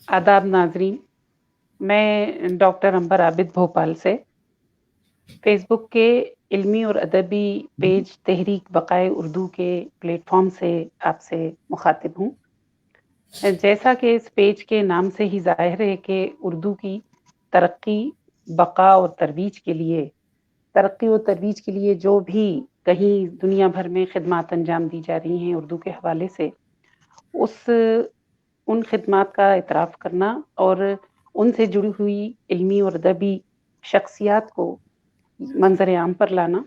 आदाब नाजरीन, मैं डॉक्टर अंबर आबिद भोपाल से फेसबुक के इल्मी और अदबी पेज तहरीक बक़ाए उर्दू के प्लेटफॉर्म से आपसे मुखातिब हूँ। जैसा कि इस पेज के नाम से ही ज़ाहिर है कि उर्दू की तरक्की, बक़ा और तरोीज के लिए तरक्की और तरोीज के लिए जो भी कहीं दुनिया भर में खिदमात अंजाम दी जा रही हैं उर्दू के हवाले से, उन खिदमात का इतराफ़ करना और उनसे जुड़ी हुई इल्मी और अदबी शख्सियात को मंज़र आम पर लाना,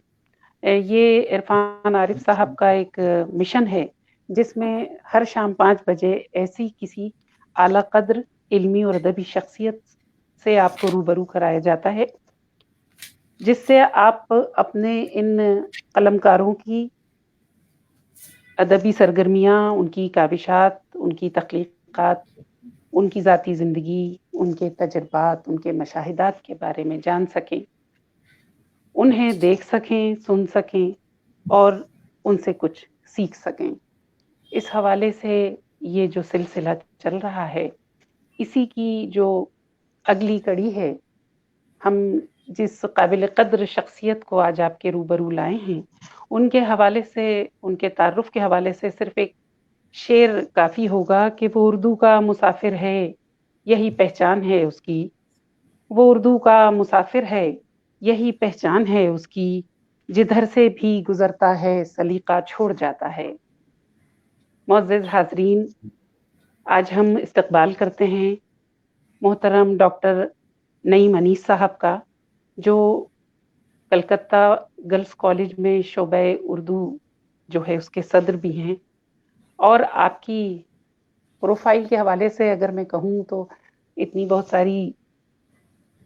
ये इरफ़ान आरिफ़ साहब का एक मिशन है, जिसमें हर शाम 5 बजे ऐसी किसी आला क़द्र इल्मी और अदबी शख्सियत से आपको रूबरू कराया जाता है, जिससे आप अपने इन कलमकारों की अदबी सरगर्मियाँ, उनकी काविशात, उनकी तख्लीक़ात, उनकी ज़ाती ज़िंदगी, उनके तजुर्बात, उनके मशाहिदात के बारे में जान सकें, उन्हें देख सकें, सुन सकें और उनसे कुछ सीख सकें। इस हवाले से ये जो सिलसिला चल रहा है, इसी की जो अगली कड़ी है, हम जिस काबिल क़द्र शख्सियत को आज आपके रूबरू लाए हैं, उनके हवाले से, उनके तारुफ़ के हवाले से सिर्फ़ एक शेर काफ़ी होगा कि वो उर्दू का मुसाफ़िर है, यही पहचान है उसकी। वो उर्दू का मुसाफ़िर है, यही पहचान है उसकी, जिधर से भी गुज़रता है सलीक़ा छोड़ जाता है। मुअज़्ज़िज़ हाज़रीन, आज हम इस्तक़बाल करते हैं मोहतरम डॉक्टर नईम अनीस साहब का, जो कलकत्ता गर्ल्स कॉलेज में शोबे उर्दू जो है उसके सदर भी हैं, और आपकी प्रोफ़ाइल के हवाले से अगर मैं कहूँ तो इतनी बहुत सारी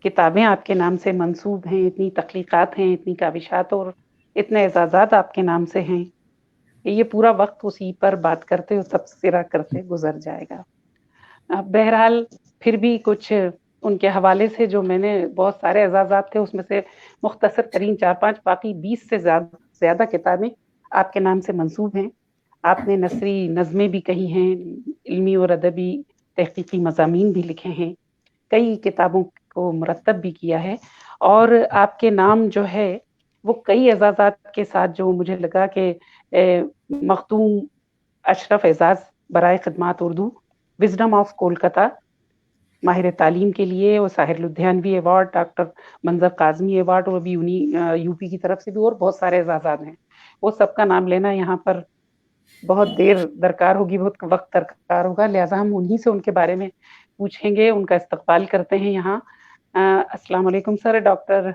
किताबें आपके नाम से मंसूब हैं, इतनी तख्लीक़ात हैं, इतनी काविशात और इतने एज़ाज़ात आपके नाम से हैं, कि ये पूरा वक़्त उसी पर बात करते और तबसरा करते गुज़र जाएगा। बहरहाल फिर भी कुछ उनके हवाले से जो मैंने बहुत सारे एज़ाज़ात थे, उसमें से मुख्तसर तरीन 4-5, बाकी 20 से ज़्यादा किताबें आपके नाम से मंसूब हैं। आपने नसरी नज़्में भी कही हैं, इल्मी और अदबी तहक़ीक़ी मज़ामीन भी लिखे हैं, कई किताबों को मुरत्तब भी किया है, और आपके नाम जो है, वो कई एज़ाज़ात के साथ जो मुझे लगा कि मख़दूम अशरफ एज़ाज़ बराए ख़िदमात उर्दू, विज़डम ऑफ कोलकाता, माहिर तालीम के लिए, और साहिर लुधियानवी अवार्ड, डॉक्टर मंज़र काज़मी अवार्ड, और अभी उन्हीं यूपी की तरफ से भी और बहुत सारे एज़ाज़ात हैं। वो सबका नाम लेना यहाँ पर बहुत देर दरकार होगी, बहुत वक़्त दरकार होगा, लिहाज़ा हम उन्हीं से उनके बारे में पूछेंगे, उनका इस्तक़बाल करते हैं यहाँ। अस्सलाम वालेकुम sir, doctor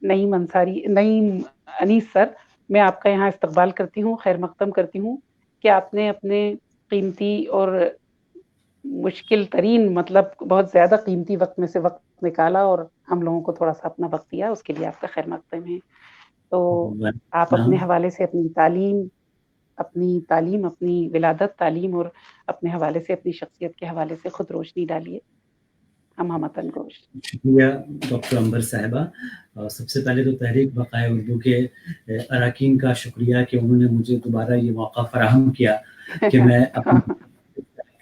Naeem Anees sir, मैं आपका यहाँ इस्तक़बाल करती हूँ, ख़ैर मक़दम करती हूँ कि आपने अपने क़ीमती और मुश्किल तरीन, मतलब बहुत ज़्यादा क़ीमती वक़्त में से वक़्त निकाला और हम लोगों को थोड़ा-सा अपना वक़्त दिया, उसके लिए आपका ख़ैर मक़दम है। तो आप अपने हवाले से अपनी विलादत, तालीम और अपने हवाले से, अपनी शख्सियत के हवाले से खुद रोशनी डालिए। हमामतन गोश। शुक्रिया डॉक्टर अंबर साहिबा। सबसे पहले तो तहरीक बक़ाए उर्दू के अरकान का शुक्रिया कि उन्होंने मुझे दोबारा ये मौका फ़राहम किया कि मैं अपने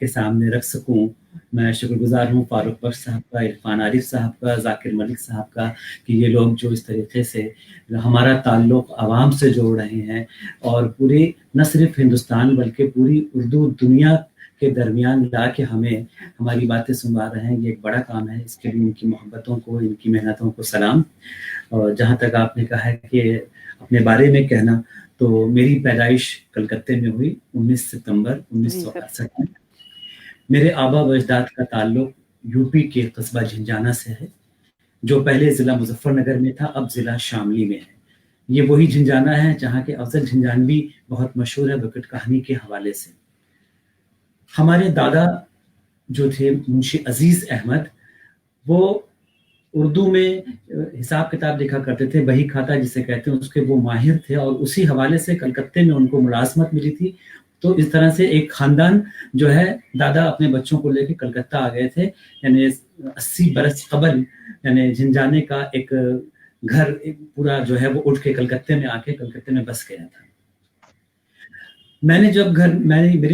के सामने रख सकूँ। मैं शुक्रगुज़ार हूँ फ़ारूक बख्श साहब का, इरफ़ान आरिफ़ साहब का, ज़ाकिर मलिक साहब का, कि ये लोग जो इस तरीक़े से हमारा ताल्लुक़ आवाम से जोड़ रहे हैं और पूरी न सिर्फ़ हिंदुस्तान बल्कि पूरी उर्दू दुनिया के दरमियान ला के हमें हमारी बातें सुनवा रहे हैं, ये एक बड़ा काम है। इसके लिए इनकी मोहब्बतों को, इनकी मेहनतों को सलाम। और जहाँ तक आपने कहा है कि अपने बारे में कहना, तो मेरी पैदाइश कलकत्ते में हुई 19 सितंबर 1968 में। मेरे आबा व अजदाद का ताल्लुक़ यूपी के कस्बा झिंझाना से है, जो पहले ज़िला मुज़फ़्फ़रनगर में था, अब ज़िला शामली में है। ये वही झिंझाना है जहाँ के अफ़ज़ल झिंझानवी बहुत मशहूर है विकट कहानी के हवाले से। हमारे दादा जो थे मुंशी अज़ीज़ अहमद, वो उर्दू में हिसाब किताब लिखा करते थे, बही खाता जिसे कहते हैं, उसके वो माहिर थे, और उसी हवाले से कलकत्ते में उनको मुलाज़मत मिली थी। तो इस तरह से एक ख़ानदान जो है, दादा अपने बच्चों को लेके कलकत्ता आ गए थे, यानी 80 बरस क़बल, यानी झिंझाने का एक घर पूरा जो है वो उठ के कलकत्ते में आके कलकत्ते में बस गया था। मेरी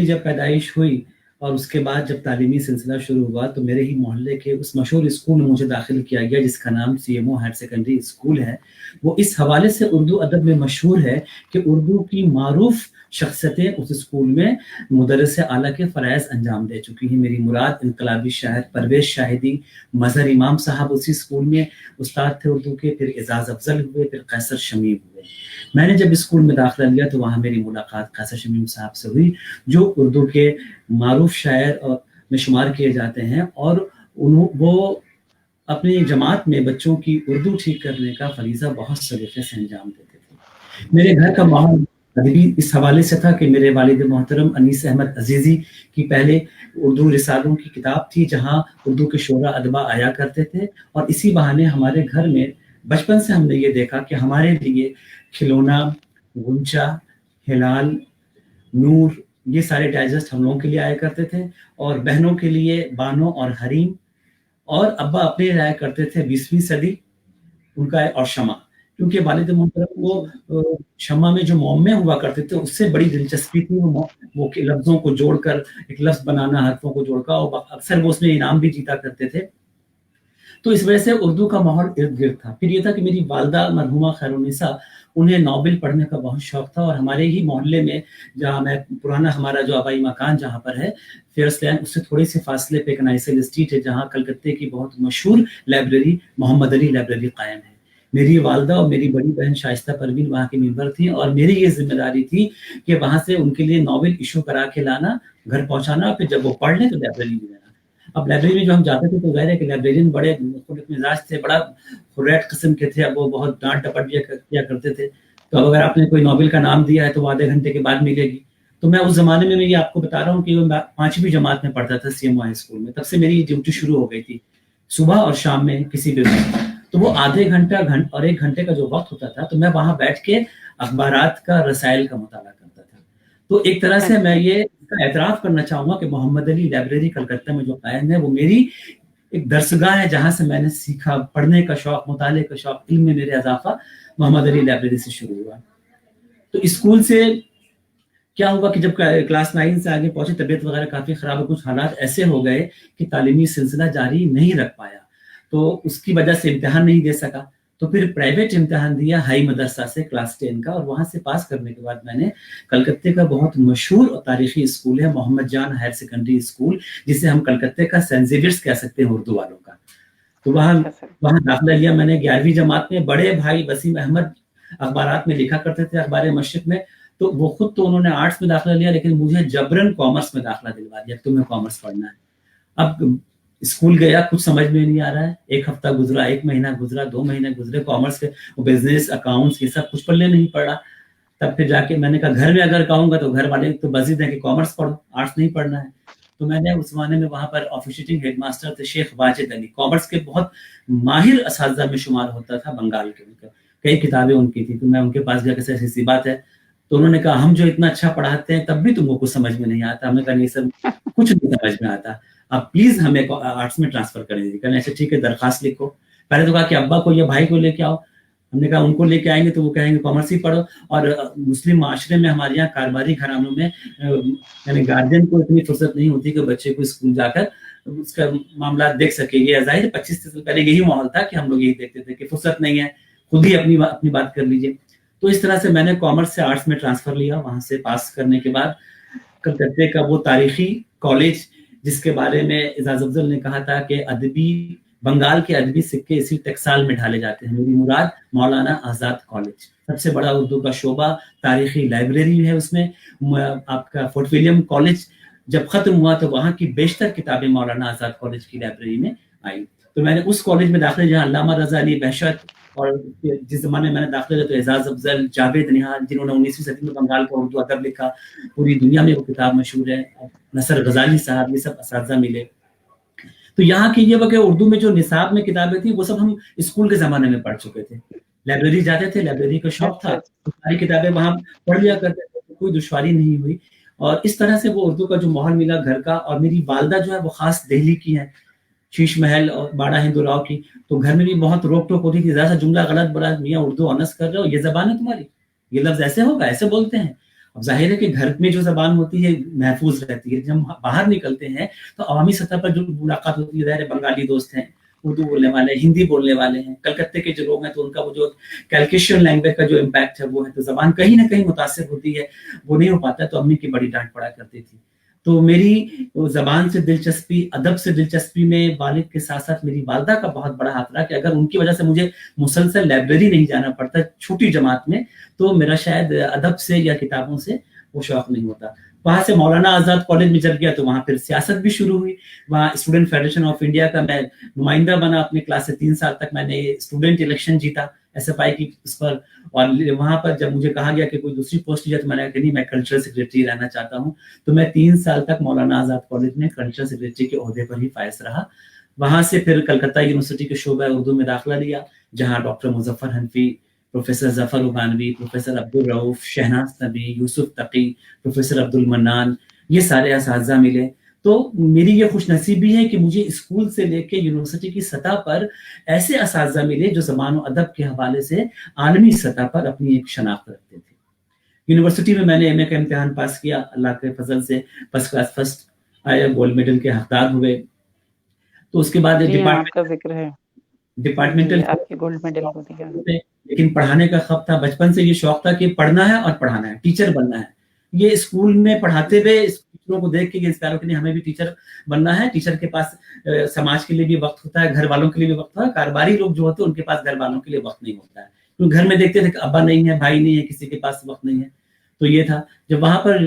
जब पैदाइश हुई اور اس کے بعد جب تعلیمی سلسلہ شروع ہوا تو میرے ہی محلے کے اس مشہور اسکول میں مجھے داخل کیا گیا جس کا نام CMO ہائر سیکنڈری اسکول ہے. وہ اس حوالے سے اردو ادب میں مشہور ہے کہ اردو کی معروف شخصیتیں اس اسکول میں مدرس اعلیٰ کے فرائض انجام دے چکی ہیں. میری مراد انقلابی شاعر پرویز شاہدی، مظہر امام صاحب اسی اسکول میں استاد تھے اردو کے، پھر اعزاز افضل ہوئے، پھر قیصر شمیم ہوئے. میں نے جب اسکول میں داخلہ لیا تو وہاں میری ملاقات قیصر شمیم صاحب سے ہوئی جو اردو کے معروف شاعر میں شمار کیے جاتے ہیں، اور وہ اپنی جماعت میں بچوں کی اردو ٹھیک کرنے کا فریضہ بہت سلیقے سے انجام دیتے تھے. میرے گھر کا ماحول ادبی اس حوالے سے تھا کہ میرے والد محترم انیس احمد عزیزی کی پہلے اردو رسالوں کی کتاب تھی جہاں اردو کے شعراء ادبا آیا کرتے تھے، اور اسی بہانے ہمارے گھر میں بچپن سے ہم نے یہ دیکھا کہ ہمارے لیے کھلونا، غنچہ، ہلال، نور، یہ سارے ڈائجسٹ ہم لوگوں کے لیے آیا کرتے تھے، اور بہنوں کے لیے بانو اور حریم، اور ابا اپنے لایا کرتے تھے 20ویں صدی ان کا اور شمع، کیونکہ والد محترم کو شمع میں جو معمے ہوا کرتے تھے اس سے بڑی دلچسپی تھی. وہ لفظوں کو جوڑ کر ایک لفظ بنانا، حرفوں کو جوڑ کر، اور اکثر وہ اس میں انعام بھی جیتا کرتے تھے. تو اس وجہ سے اردو کا ماحول ارد گرد تھا. پھر یہ تھا کہ میری والدہ مرحومہ خیرالنساء انہیں ناول پڑھنے کا بہت شوق تھا، اور ہمارے ہی محلے میں جہاں میں پرانا ہمارا جو آبائی مکان جہاں پر ہے فیئرس لین، اس سے تھوڑے سے فاصلے پہ ایک نائسل اسٹریٹ ہے جہاں کلکتے کی بہت مشہور لائبریری محمد علی لائبریری قائم ہے. میری والدہ اور میری بڑی بہن شائستہ پروین وہاں کی ممبر تھیں، اور میری یہ ذمہ داری تھی کہ وہاں سے ان کے لیے ناول ایشو کرا کے لانا، گھر پہنچانا، پھر جب وہ پڑھ لیں تو لائبریری میں دینا. اب لائبریری میں جو ہم جاتے تھے تو ظاہر ہے کہ لائبریرین بڑے خلق مزاج تھے، بڑا خریت قسم کے تھے. اب وہ بہت ڈانٹ ڈپٹ کیا کرتے تھے. تو اب اگر آپ نے کوئی ناول کا نام دیا ہے تو وہ آدھے گھنٹے کے بعد ملے گی. تو میں اس زمانے میں یہ آپ کو بتا رہا ہوں کہ میں 5ویں جماعت میں پڑھتا تھا CMO ہائی اسکول میں. تب سے میری ڈیوٹی شروع ہو گئی تھی صبح اور شام میں کسی بھی وقت. تو وہ آدھے گھنٹہ اور 1 گھنٹے کا جو وقت ہوتا تھا تو میں وہاں بیٹھ کے اخبارات کا، رسائل کا مطالعہ کرتا تھا. تو ایک طرح سے میں یہ اعتراف کرنا چاہوں گا کہ محمد علی لائبریری کلکتہ میں جو قائم ہے وہ میری ایک درسگاہ ہے جہاں سے میں نے سیکھا. پڑھنے کا شوق، مطالعے کا شوق، علم میں میرے اضافہ محمد علی لائبریری سے شروع ہوا. تو اسکول سے کیا ہوا کہ جب کلاس 9 سے آگے پہنچے طبیعت وغیرہ کافی خراب ہو، کچھ حالات ایسے ہو گئے کہ تعلیمی سلسلہ جاری نہیں رکھ پایا، تو اس کی وجہ سے امتحان نہیں دے سکا. تو پھر پرائیویٹ امتحان دیا ہائی مدرسہ سے کلاس 10 کا، اور وہاں سے پاس کرنے کے بعد میں نے کلکتے کا بہت مشہور اور تاریخی اسکول ہے محمد جان ہائر سیکنڈری اسکول، جسے ہم کلکتے کا سینٹ زیویئرس کہہ سکتے ہیں اردو والوں کا. تو وہاں داخلہ لیا میں نے 11ویں جماعت میں. بڑے بھائی وسیم احمد اخبارات میں لکھا کرتے تھے، اخبار مشرق میں. تو وہ خود تو انہوں نے آرٹس میں داخلہ لیا، لیکن مجھے جبرن کامرس میں داخلہ دلوا دیا، تمہیں کامرس پڑھنا ہے. اب اسکول گیا، کچھ سمجھ میں نہیں آ رہا ہے. 1 ہفتہ گزرا، 1 مہینہ گزرا، 2 مہینے گزرے. کامرس کے بزنس، اکاؤنٹس، یہ سب کچھ پڑھنے نہیں پڑا. تب پھر جا کے میں نے کہا گھر میں اگر کہوں گا تو گھر والے تو بزید ہیں کہ کامرس پڑھو، آرٹس نہیں پڑھنا ہے. تو میں نے اس زمانے میں وہاں پر آفیشیٹنگ ہیڈ ماسٹر تھے شیخ واجد علی، کامرس کے بہت ماہر اساتذہ میں شمار ہوتا تھا بنگال کے. کئی کتابیں ان کی تھی. تو میں ان کے پاس گیا کہ ایسی سی بات ہے. تو انہوں نے کہا ہم جو اتنا اچھا پڑھاتے ہیں تب بھی تم کو کچھ سمجھ میں نہیں آتا. ہم نے کہا نہیں سر، کچھ نہیں سمجھ میں آتا، آپ پلیز ہمیں آرٹس میں ٹرانسفر کر دیجیے. کہنا اچھا ٹھیک ہے، درخواست لکھو. پہلے تو کہا کہ ابا کو یا بھائی کو لے کے آؤ. ہم نے کہا ان کو لے کے آئیں گے تو وہ کہیں گے کامرس ہی پڑھو. اور مسلم معاشرے میں ہمارے یہاں کاروباری گھرانوں میں یعنی گارجین کو اتنی فرصت نہیں ہوتی کہ بچے کو اسکول جا کر اس کا معاملات دیکھ سکے. یہ ظاہر 25 سال پہلے یہی ماحول تھا کہ ہم لوگ یہی دیکھتے تھے کہ فرصت نہیں ہے، خود ہی اپنی بات کر لیجیے. تو اس طرح سے میں نے کامرس سے آرٹس میں ٹرانسفر لیا. وہاں سے پاس کرنے کے بعد کلکتے کا وہ تاریخی کالج جس کے بارے میں اعزاز افضل نے کہا تھا کہ بنگال کے ادبی سکے اسی ٹیکسال میں ڈھالے جاتے ہیں، میری مراد مولانا آزاد کالج، سب سے بڑا اردو کا شعبہ، تاریخی لائبریری ہے اس میں. آپ کا فورٹ ولیم کالج جب ختم ہوا تو وہاں کی بیشتر کتابیں مولانا آزاد کالج کی لائبریری میں آئی. تو میں نے اس کالج میں داخلے جہاں علامہ رضا علی بہشت، اور جس زمانے میں نے داخلہ لیا تو اعزاز افضل، جاوید نہال، جنہوں نے 19ویں صدی میں بنگال کا اردو ادب لکھا، پوری دنیا میں وہ کتاب مشہور ہے، نصر غزالی صاحب، یہ سب اساتذہ ملے. تو یہاں کی یہ وقت اردو میں جو نصاب میں کتابیں تھیں وہ سب ہم اسکول کے زمانے میں پڑھ چکے تھے. لائبریری جاتے تھے، لائبریری کا شوق تھا، ساری کتابیں وہاں پڑھ لیا کرتے تھے، کوئی دشواری نہیں ہوئی. اور اس طرح سے وہ اردو کا جو ماحول ملا گھر کا. اور میری والدہ جو ہے وہ خاص دہلی کی ہے، شیش محل اور باڑہ ہندوراؤ کی. تو گھر میں بھی بہت روک ٹوک ہوتی تھی، زیادہ جملہ غلط بولا، میاں اردو آنرس کر رہے ہو، یہ زبان ہے تمہاری، یہ لفظ ایسے ہوگا، ایسے بولتے ہیں. اب ظاہر ہے کہ گھر میں جو زبان ہوتی ہے محفوظ رہتی ہے، جب ہم باہر نکلتے ہیں تو عوامی سطح پر جو ملاقات ہوتی ہے، ظاہر ہے بنگالی دوست ہیں، اردو بولنے والے ہیں، ہندی بولنے والے ہیں، کلکتے کے جو لوگ ہیں تو ان کا وہ جو کیلکیشین لینگویج کا جو امپیکٹ ہے وہ ہے، تو زبان کہیں نہ کہیں متاثر ہوتی ہے، وہ نہیں ہو پاتا ہے، تو امی کی بڑی ڈانٹ پڑا کرتی تھی. تو میری زبان سے دلچسپی، ادب سے دلچسپی میں والد کے ساتھ ساتھ میری والدہ کا بہت بڑا ہاتھ رہا کہ اگر ان کی وجہ سے مجھے مسلسل لائبریری نہیں جانا پڑتا چھوٹی جماعت میں تو میرا شاید ادب سے یا کتابوں سے وہ شوق نہیں ہوتا. وہاں سے مولانا آزاد کالج میں جب گیا تو وہاں پھر سیاست بھی شروع ہوئی. وہاں اسٹوڈنٹ فیڈریشن آف انڈیا کا میں نمائندہ بنا اپنے کلاس سے. 3 سال تک میں نے اسٹوڈنٹ الیکشن جیتا ایس ایف آئی کی اس پر. اور وہاں پر جب مجھے کہا گیا کہ کوئی دوسری پوسٹ لیا تو میں نے کہا نہیں، میں کلچرل سیکریٹری رہنا چاہتا ہوں. تو میں 3 سال تک مولانا آزاد کالج میں کلچرل سیکریٹری کے عہدے پر ہی فائز رہا. وہاں سے پھر کلکتہ یونیورسٹی کے شعبہ اردو میں داخلہ لیا، جہاں ڈاکٹر مظفر حنفی، پروفیسر ظفر عبانوی، پروفیسر عبدالرؤف، شہناز نبی، یوسف تقی، پروفیسر عبدالمنان، یہ سارے اساتذہ ملے. تو میری یہ خوش نصیبی ہے کہ مجھے اسکول سے لے کے یونیورسٹی کی سطح پر ایسے اساتذہ ملے جو زبان و ادب کے حوالے سے عالمی سطح پر اپنی ایک شناخت رکھتے تھے. یونیورسٹی میں میں نے ایم اے کا امتحان پاس کیا، اللہ کے فضل سے فرسٹ کلاس فرسٹ آیا، گولڈ میڈل کے حقدار ہوئے. تو اس کے بعد آپ کا ذکر ہے ڈپارٹمنٹل آپ کے گولڈ میڈل کو دیا. لیکن پڑھانے کا خواب تھا، بچپن سے یہ شوق تھا کہ پڑھنا ہے اور پڑھانا ہے، ٹیچر بننا ہے. یہ اسکول میں پڑھاتے ہوئے ٹیچروں کو دیکھ کے یہ انسپائر ہو کہ نہیں ہمیں بھی ٹیچر بننا ہے. ٹیچر کے پاس سماج کے لیے بھی وقت ہوتا ہے، گھر والوں کے لیے بھی وقت ہوتا ہے. کاروباری لوگ جو ہوتے ہیں ان کے پاس گھر والوں کے لیے وقت نہیں ہوتا ہے، کیونکہ گھر میں دیکھتے تھے کہ ابا نہیں ہے، بھائی نہیں ہے، کسی کے پاس وقت نہیں ہے. تو یہ تھا. جب وہاں پر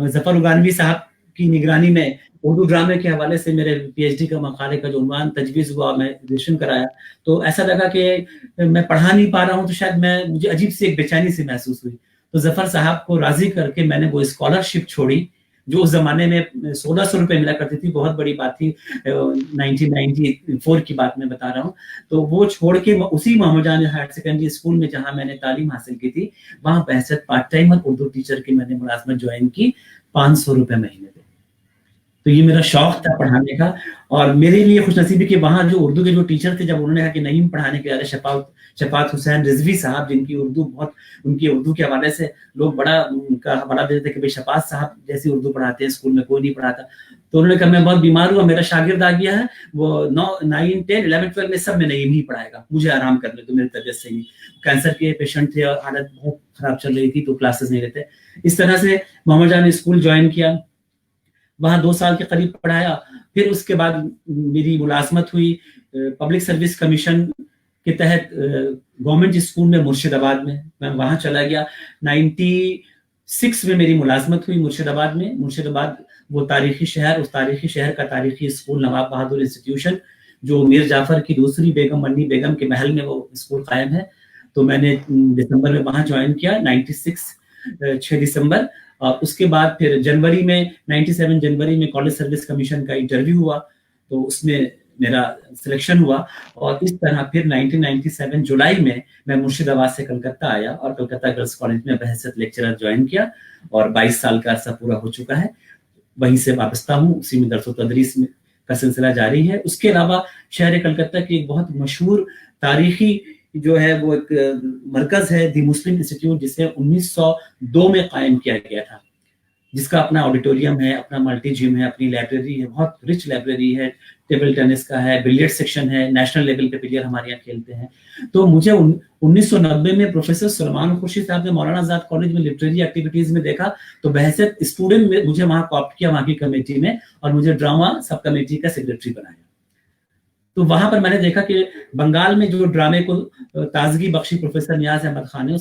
ظفر عبانوی صاحب کی نگرانی میں اردو ڈرامے کے حوالے سے میرے پی ایچ ڈی کا مقالے کا جو عنوان تجویز ہوا، میں ایڈمیشن کرایا، تو ایسا لگا کہ میں پڑھا نہیں پا رہا ہوں، تو شاید مجھے عجیب سی ایک بے چینی سی محسوس ہوئی. تو ظفر صاحب کو راضی کر کے میں نے وہ اسکالرشپ چھوڑی جو اس زمانے میں 1600 روپے ملا کرتی تھی، بہت بڑی بات تھی، 1994 کی بات میں بتا رہا ہوں. تو وہ چھوڑ کے اسی محمد جان ہائر سیکنڈری اسکول میں جہاں میں نے تعلیم حاصل کی تھی وہاں بحیثیت پارٹ ٹائم اور اردو ٹیچر کی میں نے ملازمت جوائن کی 500 روپے مہینے پہ. تو یہ میرا شوق تھا پڑھانے کا. اور میرے لیے خوش نصیبی کہ وہاں جو اردو کے جو ٹیچر تھے، جب انہوں نے کہا کہ نہیں پڑھانے کے لیے شفاعت حسین رضوی صاحب، جن کی اردو بہت، ان کی اردو کے حوالے سے لوگ بڑا ان کا حوالہ دیتے تھے کہ بھائی شفاعت صاحب جیسی اردو پڑھاتے ہیں، اسکول میں کوئی نہیں پڑھاتا. تو انہوں نے کہا میں بہت بیمار ہوا، میرا شاگرد آ گیا ہے، وہ 9 10 11 12 میں سب میں نہیں ہی پڑھائے گا، مجھے آرام کرنے تو میری طبیعت صحیح نہیں. کینسر کے پیشنٹ تھے اور حالت بہت خراب چل رہی تھی، تو کلاسز نہیں لیتے. اس طرح سے محمد جان نے اسکول جوائن کیا، وہاں 2 سال کے قریب پڑھایا. پھر اس کے بعد میری ملازمت ہوئی پبلک سروس کمیشن کے تحت گورنمنٹ اسکول میں مرشد آباد میں وہاں چلا گیا. 96 میں میری ملازمت ہوئی مرشد آباد میں. مرشد آباد وہ تاریخی شہر، اس تاریخی شہر کا تاریخی اسکول نواب بہادر انسٹیٹیوشن جو میر جعفر کی دوسری بیگم منی بیگم کے محل میں وہ اسکول قائم ہے. تو میں نے دسمبر میں وہاں جوائن کیا، 6 دسمبر. اور اس کے بعد پھر جنوری میں 97 جنوری میں کالج سروس کمیشن کا انٹرویو ہوا، تو اس میں میرا سلیکشن ہوا. اور اس طرح پھر 1997 جولائی میں مرشد آباد سے کلکتہ آیا اور کلکتہ گرلز کالج میں بحیثیت لیکچرر جوائن کیا. اور 22 سال کا عرصہ پورا ہو چکا ہے، وہیں سے وابستہ ہوں، اسی میں درس و تدریس میں کا سلسلہ جاری ہے. اس کے علاوہ شہر کلکتہ کی ایک بہت مشہور تاریخی جو ہے وہ ایک مرکز ہے، دی مسلم انسٹیٹیوٹ، جسے 1902 میں قائم کیا گیا تھا، جس کا اپنا آڈیٹوریم ہے، اپنا ملٹی جم ہے، اپنی لائبریری ہے، بہت رچ لائبریری ہے، ٹیبل ٹینس کا ہے، بلیئرڈ سیکشن ہے، نیشنل لیول پہ پلیئر ہمارے یہاں کھیلتے ہیں. تو مجھے 1990 میں پروفیسر سلمان خورشید صاحب نے مولانا آزاد کالج میں لٹریری ایکٹیویٹیز میں دیکھا، تو بحیثیت اسٹوڈنٹ میں مجھے وہاں کاپٹ کیا وہاں کی کمیٹی میں، اور مجھے ڈرامہ سب کمیٹی کا سیکریٹری بنایا. تو وہاں پر میں نے دیکھا کہ بنگال میں جو ڈرامے کو تازگی بخشی پروفیسر نیاز احمد خان نے،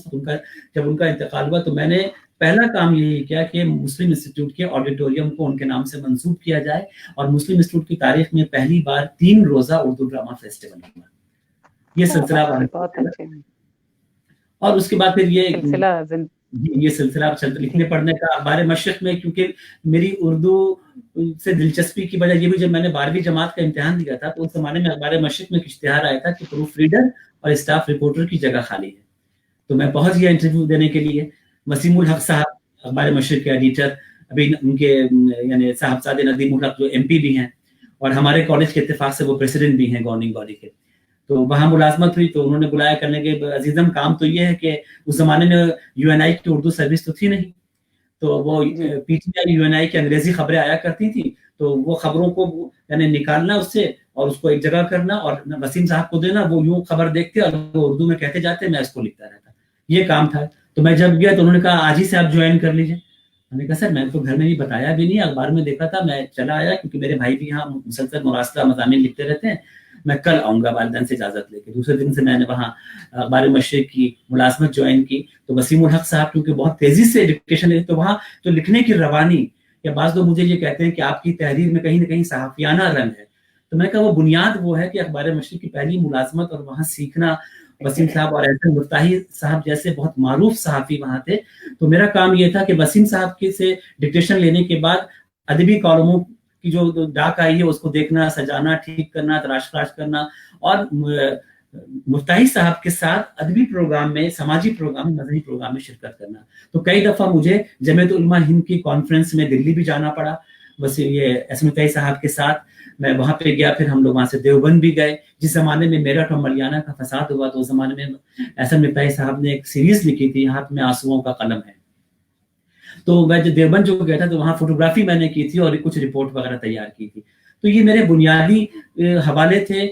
جب ان کا انتقال ہوا تو میں نے پہلا کام یہی کیا کہ مسلم انسٹیٹیوٹ کے آڈیٹوریم کو ان کے نام سے منسوب کیا جائے، اور مسلم انسٹیٹیوٹ کی تاریخ میں پہلی بار 3 روزہ اردو ڈرامہ فیسٹیول ہوا. یہ سلسلہ بہت اچھے. اور اس کے بعد پھر یہ سلسلہ لکھنے پڑھنے کا اخبار مشرق میں، کیونکہ میری اردو سے دلچسپی کی وجہ یہ بھی، جب میں نے 12ویں جماعت کا امتحان دیا تھا تو اس زمانے میں اخبار مشرق میں اشتہار آیا تھا کہ پروف ریڈر اور اسٹاف رپورٹر کی جگہ خالی ہے. تو میں پہنچ گیا انٹرویو دینے کے لیے. وسیم الحق صاحب اخبار مشرق کے ایڈیٹر، ابھی ان کے یعنی صاحبزادے ندیم الحق جو ایم پی بھی ہیں، اور ہمارے کالج کے اتفاق سے وہ پریسیڈنٹ بھی ہیں گورننگ باڈی کے. تو वहाँ मुलाजमत हुई, तो उन्होंने बुलाया, करने के अजीजम काम तो ये है कि उस जमाने में यूएनआई की उर्दू सर्विस तो थी नहीं, तो वो पीटीआई यूएनआई की अंग्रेजी खबरें आया करती थी, तो वो खबरों को यानी निकालना उससे और उसको एक जगह करना और वसीम साहब को देना, वो यूं खबर देखते और वो उर्दू में कहते जाते, मैं इसको लिखता रहता, ये काम था। तो मैं जब गया तो उन्होंने कहा आज ही से आप ज्वाइन कर लीजिए। मैंने कहा सर मैं तो घर में भी बताया भी नहीं, अखबार में देखा था, मैं चला आया क्योंकि मेरे भाई भी यहाँ मुसलसल मुरासला मज़ामीन लिखते रहते हैं, मैं कल आऊँगा वालिदैन से इजाज़त लेके। दूसरे दिन से मैंने वहाँ अखबार मशरिक़ की मुलाजमत ज्वाइन की। तो वसीम उल हक साहब क्योंकि बहुत तेज़ी से डिक्टेशन लेते, तो वहाँ तो लिखने की रवानी, या बाज़ लोग मुझे ये कहते हैं कि आपकी तहरीर में कहीं ना कहीं सहाफ़ियाना रंग है, तो मैं कहा वो बुनियाद वो है कि अखबार मशरिक़ की पहली मुलाजमत और वहाँ सीखना, वसीम साहब और एहसन मुफ्ताही साहब जैसे बहुत मारूफ सहाफ़ी वहाँ थे। तो मेरा काम ये था कि वसीम साहब के से डिक्टेशन लेने के बाद अदबी कॉलमों की जो डाक आई है उसको देखना, सजाना, ठीक करना, तराश करना, और मुफ्ताही साहब के साथ अदबी प्रोग्राम में, समाजी प्रोग्राम में, मजहबी प्रोग्राम में शिरकत करना। तो कई दफ़ा मुझे जमीयत उलमा हिंद की कॉन्फ्रेंस में दिल्ली भी जाना पड़ा, बस ये एहसन मुफ्ताही साहब के साथ मैं वहाँ पे गया। फिर हम लोग वहाँ से देवबंद भी गए। जिस ज़माने में मेरठ और मलियाना का फसाद हुआ, तो उस ज़माने में एहसन मुफ्ताही साहब ने एक सीरीज़ लिखी थी, हाथ में आंसुओं का कलम है। तो मैं जो देवबंद जो गया था, तो वहाँ फोटोग्राफी मैंने की थी और कुछ रिपोर्ट वगैरह तैयार की थी। तो ये मेरे बुनियादी हवाले थे।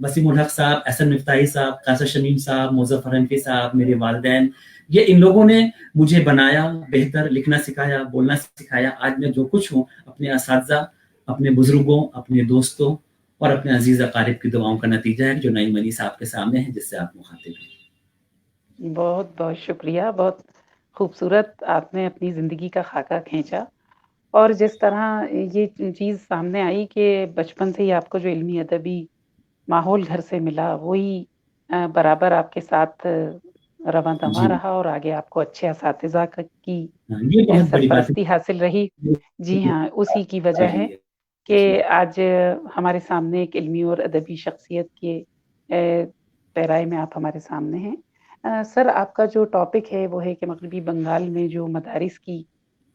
वसीम उल हक साहब, एहसन मुफ्ताही साहब, कासर शमीम साहब, मुज़फ़्फ़र हनफी साहब, मेरे वालिदैन, ये इन लोगों ने मुझे बनाया, बेहतर लिखना सिखाया, बोलना सिखाया। आज मैं जो कुछ हूँ अपने असातिज़ा, अपने बुजुर्गों, अपने दोस्तों और अपने अजीज अकारिब की दुआओं का नतीजा है, जो नईम अली साहब के सामने है, जिससे आप मुखातिब हैं। बहुत बहुत शुक्रिया। बहुत खूबसूरत आपने अपनी ज़िंदगी का खाका खींचा, और जिस तरह ये चीज़ सामने आई कि बचपन से ही आपको जो इल्मी अदबी माहौल घर से मिला, वही बराबर आपके साथ रवां दवा रहा, और आगे आपको अच्छे असातिज़ा की सरपरस्ती हासिल रही। जी हाँ, उसी की वजह है कि आज हमारे सामने एक इल्मी और अदबी शख्सियत के पैराए में आप हमारे सामने हैं। सर, आपका जो टॉपिक है वो है कि मगरबी बंगाल में जो मदारिस की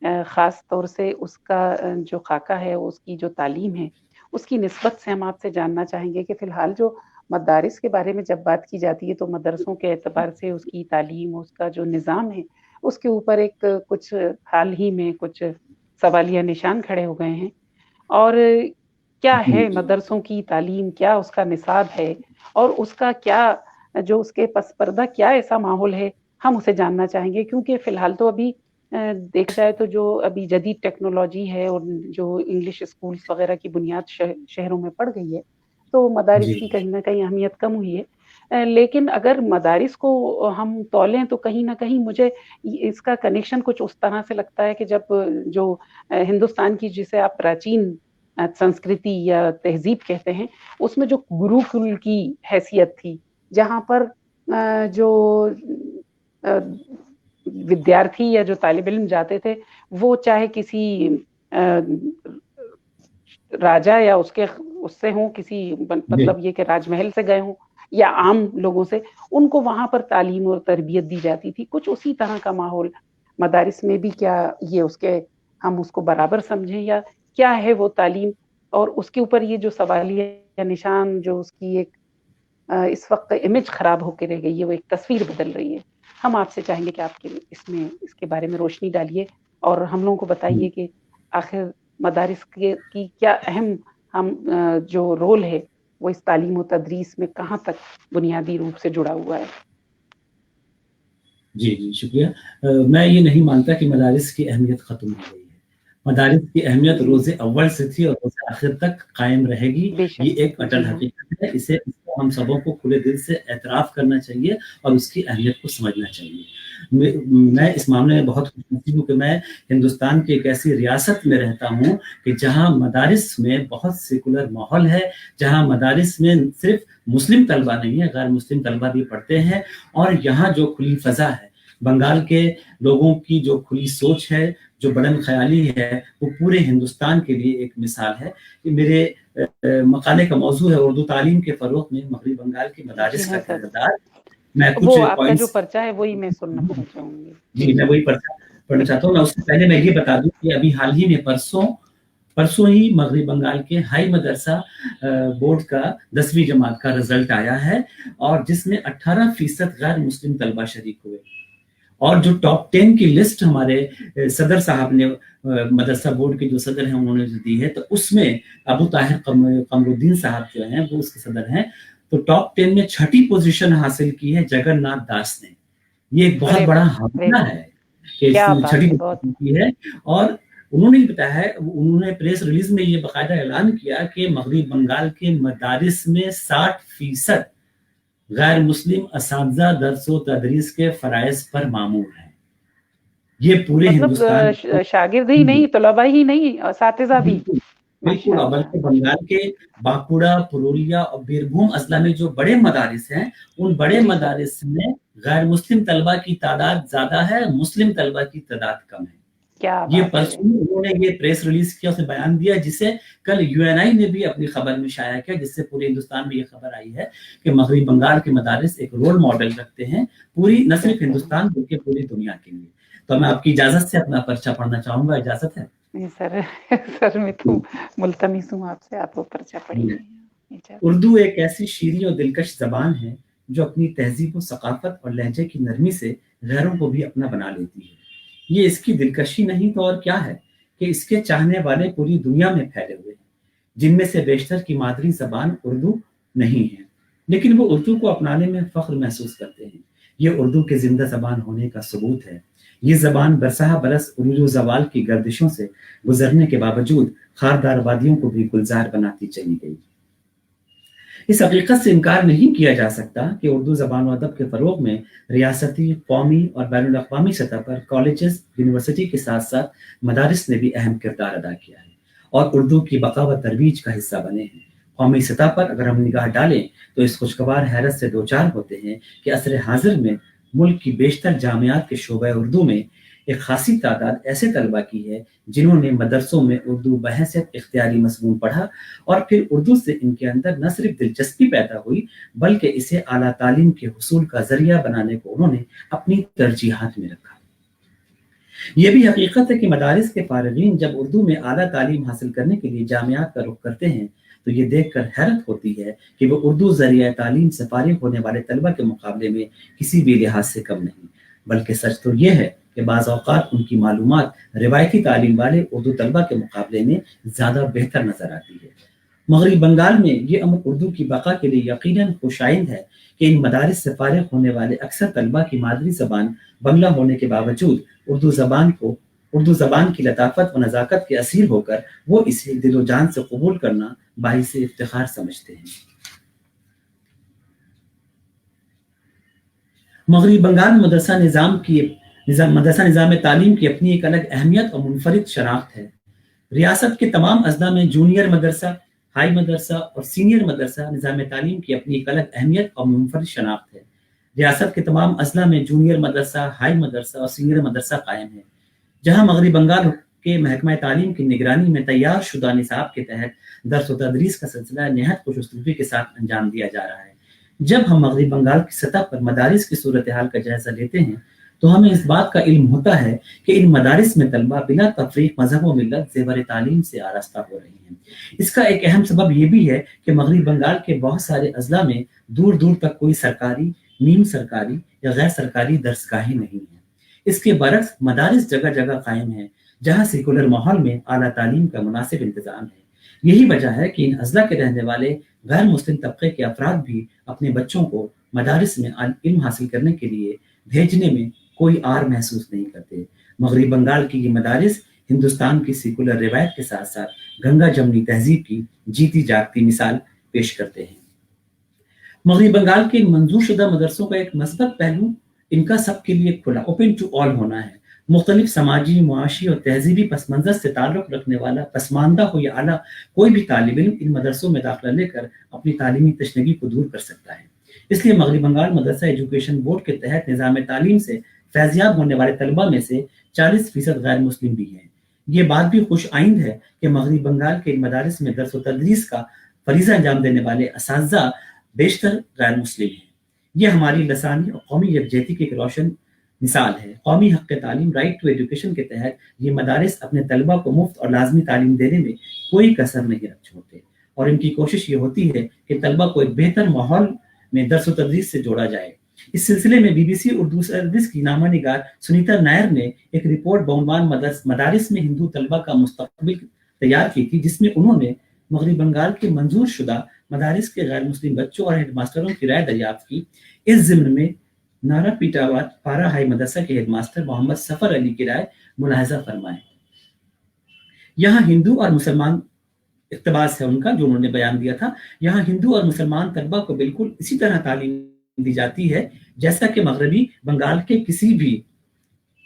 ख़ास तौर से उसका जो खाका है, उसकी जो तालीम है, उसकी निस्बत से हम आपसे जानना चाहेंगे कि फ़िलहाल जो मदारिस के बारे में जब बात की जाती है, तो मदरसों के एतबार से उसकी तालीम, उसका जो निज़ाम है, उसके ऊपर एक कुछ हाल ही में कुछ सवालिया निशान खड़े हो गए हैं। और क्या है मदरसों की तालीम, क्या उसका निसाब है, और उसका क्या जो उसके पस पर्दा क्या ऐसा माहौल है, हम उसे जानना चाहेंगे। क्योंकि फ़िलहाल तो अभी देखा जाए तो जो अभी जदीद टेक्नोलॉजी है और जो इंग्लिश स्कूल्स वगैरह की बुनियाद शहरों में पड़ गई है, तो मदारिस की कहीं न कहीं अहमियत कम हुई है। लेकिन अगर मदारिस को हम तौलें, तो कहीं न कहीं मुझे इसका कनेक्शन कुछ उस तरह से लगता है कि जब जो हिंदुस्तान की, जिसे आप प्राचीन संस्कृति या तहज़ीब कहते हैं, उसमें जो गुरुकुल की हैसियत थी, जहाँ पर जो विद्यार्थी या जो तालिब इल्म जाते थे, वो चाहे किसी राजा या उससे हों, किसी मतलब ये कि राजमहल से गए हों या आम लोगों से, उनको वहाँ पर तालीम और तरबियत दी जाती थी। कुछ उसी तरह का माहौल मदारिस में भी, क्या ये उसके हम उसको बराबर समझें, या क्या है वो तालीम, और उसके ऊपर ये जो सवालिया निशान, जो उसकी एक इस वक्त इमेज खराब होकर रह गई है, वो एक तस्वीर बदल रही है। हम आपसे चाहेंगे कि आपके इसके बारे में रोशनी डालिए और हम लोगों को बताइए कि आखिर मदारिस की क्या अहम जो रोल है, वो इस तालीम और तदरीस में कहाँ तक बुनियादी रूप से जुड़ा हुआ है। जी जी, शुक्रिया। मैं ये नहीं मानता कि मदारिस की अहमियत ख़त्म हो गई है। मदारिस की अहमियत रोज़े अव्वल से थी और रोज़े आखिर तक कायम रहेगी। ये एक अटल हकीकत है। इसको हम सबों को खुले दिल से एतराफ़ करना चाहिए और उसकी अहमियत को समझना चाहिए। मैं इस मामले में बहुत खुशनसीब हूँ कि मैं हिंदुस्तान की एक ऐसी रियासत में रहता हूँ कि जहाँ मदारिस में बहुत सेकुलर माहौल है, जहाँ मदारिस में सिर्फ मुस्लिम तलबा नहीं है, गैर मुस्लिम तलबा भी पढ़ते हैं, और यहाँ जो खुली फ़ज़ा है, बंगाल के लोगों की जो खुली सोच है, जो बुलंद ख़याली है, वो पूरे हिंदुस्तान के लिए एक मिसाल है। कि मेरे मकाले का मौजू है उर्दू तालीम के फ़रोग़ में मग़रिबी बंगाल की मदारिस का किरदार। मैं कुछ आपका जो पर्चा है वही मैं सुनना चाहूँगी। जी, मैं वही पर्चा पढ़ना चाहता हूँ। मैं उससे पहले मैं ये बता दूँ कि अभी हाल ही में परसों परसों ही मगरबी बंगाल के हाई मदरसा बोर्ड का 10वीं जमात का रिजल्ट आया है और जिसमें 18% गैर मुस्लिम तलबा शरीक हुए। और जो टॉप 10 की लिस्ट हमारे सदर साहब ने मदरसा बोर्ड के जो सदर हैं उन्होंने जो दी है, तो उसमें अबू ताहिर कमरुद्दीन साहब जो हैं वो उसके सदर हैं। तो टॉप 10 में 6ठी पोजीशन हासिल की है जगन्नाथ दास ने। ये एक बहुत बड़ा हौसला है कि 6ठी पोजीशन की है। और उन्होंने बताया है, उन्होंने प्रेस रिलीज में ये बाकायदा ऐलान किया कि मगरबी बंगाल के मदारिस में 60% गैर मुस्लिम असातिज़ा दर्स व तदरीस के फराइज पर मामूर हैं। ये पूरे हिंदुस्तान शागिर्द ही नहीं, तलबा ही नहीं, असातिज़ा भी। बिल्कुल, बल्कि बंगाल के बांकुड़ा, पुरुलिया और बीरभूम अजला में जो बड़े मदारिस हैं, उन बड़े मदारिस में गैर मुस्लिम तलबा की तादाद ज्यादा है, मुस्लिम तलबा की तादाद कम है। ये परसों उन्होंने ये प्रेस रिलीज किया, उसने बयान दिया, जिसे कल यूएनआई ने भी अपनी खबर में शाया किया, जिससे पूरे हिंदुस्तान में ये खबर आई है कि मगरबी बंगाल के मदारिस एक रोल मॉडल रखते हैं पूरी, न सिर्फ हिंदुस्तान बल्कि पूरी दुनिया के लिए। तो मैं आपकी इजाजत से अपना पर्चा पढ़ना चाहूंगा, इजाजत है? सर मैं तो मुल्तमिस हूँ आपसे, आप वो पर्चा पढ़िए। उर्दू एक ऐसी शीरीं और दिलकश जबान है जो अपनी तहजीब व सकाफत और लहजे की नरमी से गैरों को भी अपना बना लेती है। ये इसकी दिलकशी नहीं तो और क्या है कि इसके चाहने वाले पूरी दुनिया में फैले हुए हैं, जिनमें से बेशतर की मादरी जबान उर्दू नहीं है, लेकिन वो उर्दू को अपनाने में फख्र महसूस करते हैं। ये उर्दू के जिंदा जबान होने का सबूत है। ये जबान बरसहा बरस उरूज व ज़वाल की गर्दिशों से गुजरने के बावजूद खारदार वादियों को भी गुलजार बनाती चली गई। इस हकीकत से इनकार नहीं किया जा सकता कि उर्दू ज़बान व अदब के फ़रोग़ में रियासती, कौमी और बैनुल अक़वामी सतह पर कॉलेजेस, यूनिवर्सिटी के साथ साथ मदारिस ने भी अहम किरदार अदा किया है और उर्दू की बका व तरवीज का हिस्सा बने हैं। कौमी सतह पर अगर हम निगाह डालें तो इस खुशगवार हैरत से दो चार होते हैं कि असर हाजिर में मुल्क की बेशतर जामियात के शोबे उर्दू में एक खासी तादाद ऐसे तलबा की है जिन्होंने मदरसों में उर्दू बहसियत इख्तियारी मज़मून पढ़ा और फिर उर्दू से इनके अंदर न सिर्फ दिलचस्पी पैदा हुई बल्कि इसे आला तालीम के हुसूल का जरिया बनाने को उन्होंने अपनी तरजीहात में रखा। ये भी हकीकत है कि मदारिस के फारिगीन जब उर्दू में आला तालीम हासिल करने के लिए जामियात का रुख करते हैं तो ये देखकर हैरत होती है कि वो उर्दू ज़रिया तालीम से फारिग होने वाले तलबा के मुकाबले में किसी भी लिहाज से कम नहीं, बल्कि सच तो ये है कि बाज़ औक़ात उनकी मालूमात रिवायती तालीम वाले उर्दू तलबा के मुकाबले में ज़्यादा बेहतर नज़र आती है। मगरबी बंगाल में ये अमर उर्दू की बका के लिए यकीनन खुशाइंद है कि इन मदारिस से फारिग होने वाले अक्सर तलबा की मादरी ज़बान बंगला होने के बावजूद उर्दू ज़बान की लताफत व नज़ाकत के असीर होकर वो इसे दिलो जान से कबूल करना बाइस इफ्तिखार समझते हैं। मगरबी बंगाल मदरसा निज़ाम तालीम की अपनी एक अलग अहमियत और मुनफरिद शनाख्त है। रियासत के तमाम अजला में जूनियर मदरसा, हाई मदरसा और सीनियर मदरसा निज़ाम तालीम की अपनी एक अलग अहमियत और मुनफरिद शनाख्त है। रियासत के तमाम अजला में जूनियर मदरसा, हाई मदरसा और सीनियर मदरसा कायम है, जहाँ मगरबी बंगाल के महकमा तालीम की निगरानी में तैयार शुदा निसाब के तहत दर्स व तदरीस का सिलसिला निहायत खुश उसलूबी के साथ अंजाम दिया जा रहा है। जब हम मगरबी बंगाल की सतह पर मदारिस की सूरत हाल का जायजा लेते हैं तो हमें इस बात का इल्म होता है कि इन मदारिस में तलबा बिला तफरीक मजहब व मिल्लत ज़ेवर तालीम से आरास्ता हो रही हैं। इसका एक अहम सबब यह भी है कि मगरबी बंगाल के बहुत सारे अजला में दूर दूर तक कोई सरकारी, नीम सरकारी या गैर सरकारी दर्सगाहें नहीं है। इसके बरक्स मदारिस जगह जगह कायम है जहाँ सेकुलर माहौल में आला तालीम का मुनासिब इंतजाम है। यही वजह है कि इन अजला के रहने वाले गैर मुस्लिम तबके के अफराद भी अपने बच्चों को मदारिस में इल्म हासिल करने के लिए भेजने में कोई आर महसूस नहीं करते। मगरबी बंगाल की ये मदारिस हिंदुस्तान की सेकुलर रिवायत के साथ साथ गंगा जमनी तहजीब की जीती जागती मिसाल पेश करते हैं। मगरबी बंगाल के मंजूर शुदा मदरसों का एक मस्बत पहलू इनका सबके लिए खुला, ओपन टू ऑल होना है। मुख्तलिफ समाजी, मुआशी और तहजीबी पस मंजर से ताल्लुक रखने वाला पसमानदा हो या आला कोई भी तालिब इल्म इन मदरसों में दाखिला लेकर अपनी तालीमी तशनगी को दूर कर सकता है। इसलिए मगरबी बंगाल मदरसा एजुकेशन बोर्ड के तहत निज़ाम तालीम से फैज़याब होने वाले तलबा में से 40% गैर मुस्लिम भी हैं। ये बात भी खुश आइंद है कि मगरबी बंगाल के इन मदारिस में दर्स व तदरीस का फरीज़ा अंजाम देने वाले असातिज़ा बेशतर गैर मुस्लिम हैं। ये हमारी लसानी और कौमी यकजहती की एक रोशन مثال ہے۔ قومی حق تعلیم رائٹ ٹو ایجوکیشن کے تحت یہ مدارس اپنے طلبہ کو مفت اور لازمی تعلیم دینے میں کوئی کسر نہیں چھوڑتے، اور ان کی کوشش یہ ہوتی ہے کہ طلبہ کو ایک بہتر ماحول میں درس و تدریس سے جوڑا جائے۔ اس سلسلے میں BBC اردو سروس کی نامہ نگار سنیتا نائر نے ایک رپورٹ بعنوان مدارس میں ہندو طلبہ کا مستقبل تیار کی تھی، جس میں انہوں نے مغربی بنگال کے منظور شدہ مدارس کے غیر مسلم بچوں اور ہیڈ ماسٹروں کی رائے دریافت کی۔ اس ضمن میں نارا پیٹاوات پارا ہائی مدرسہ کے ہیڈ ماسٹر محمد سفر علی کی رائے ملاحظہ فرمائیں۔ یہاں ہندو اور مسلمان اقتباس ہے ان کا جو انہوں نے بیان دیا تھا، یہاں ہندو اور مسلمان طلبہ کو بالکل اسی طرح تعلیم دی جاتی ہے جیسا کہ مغربی بنگال کے کسی بھی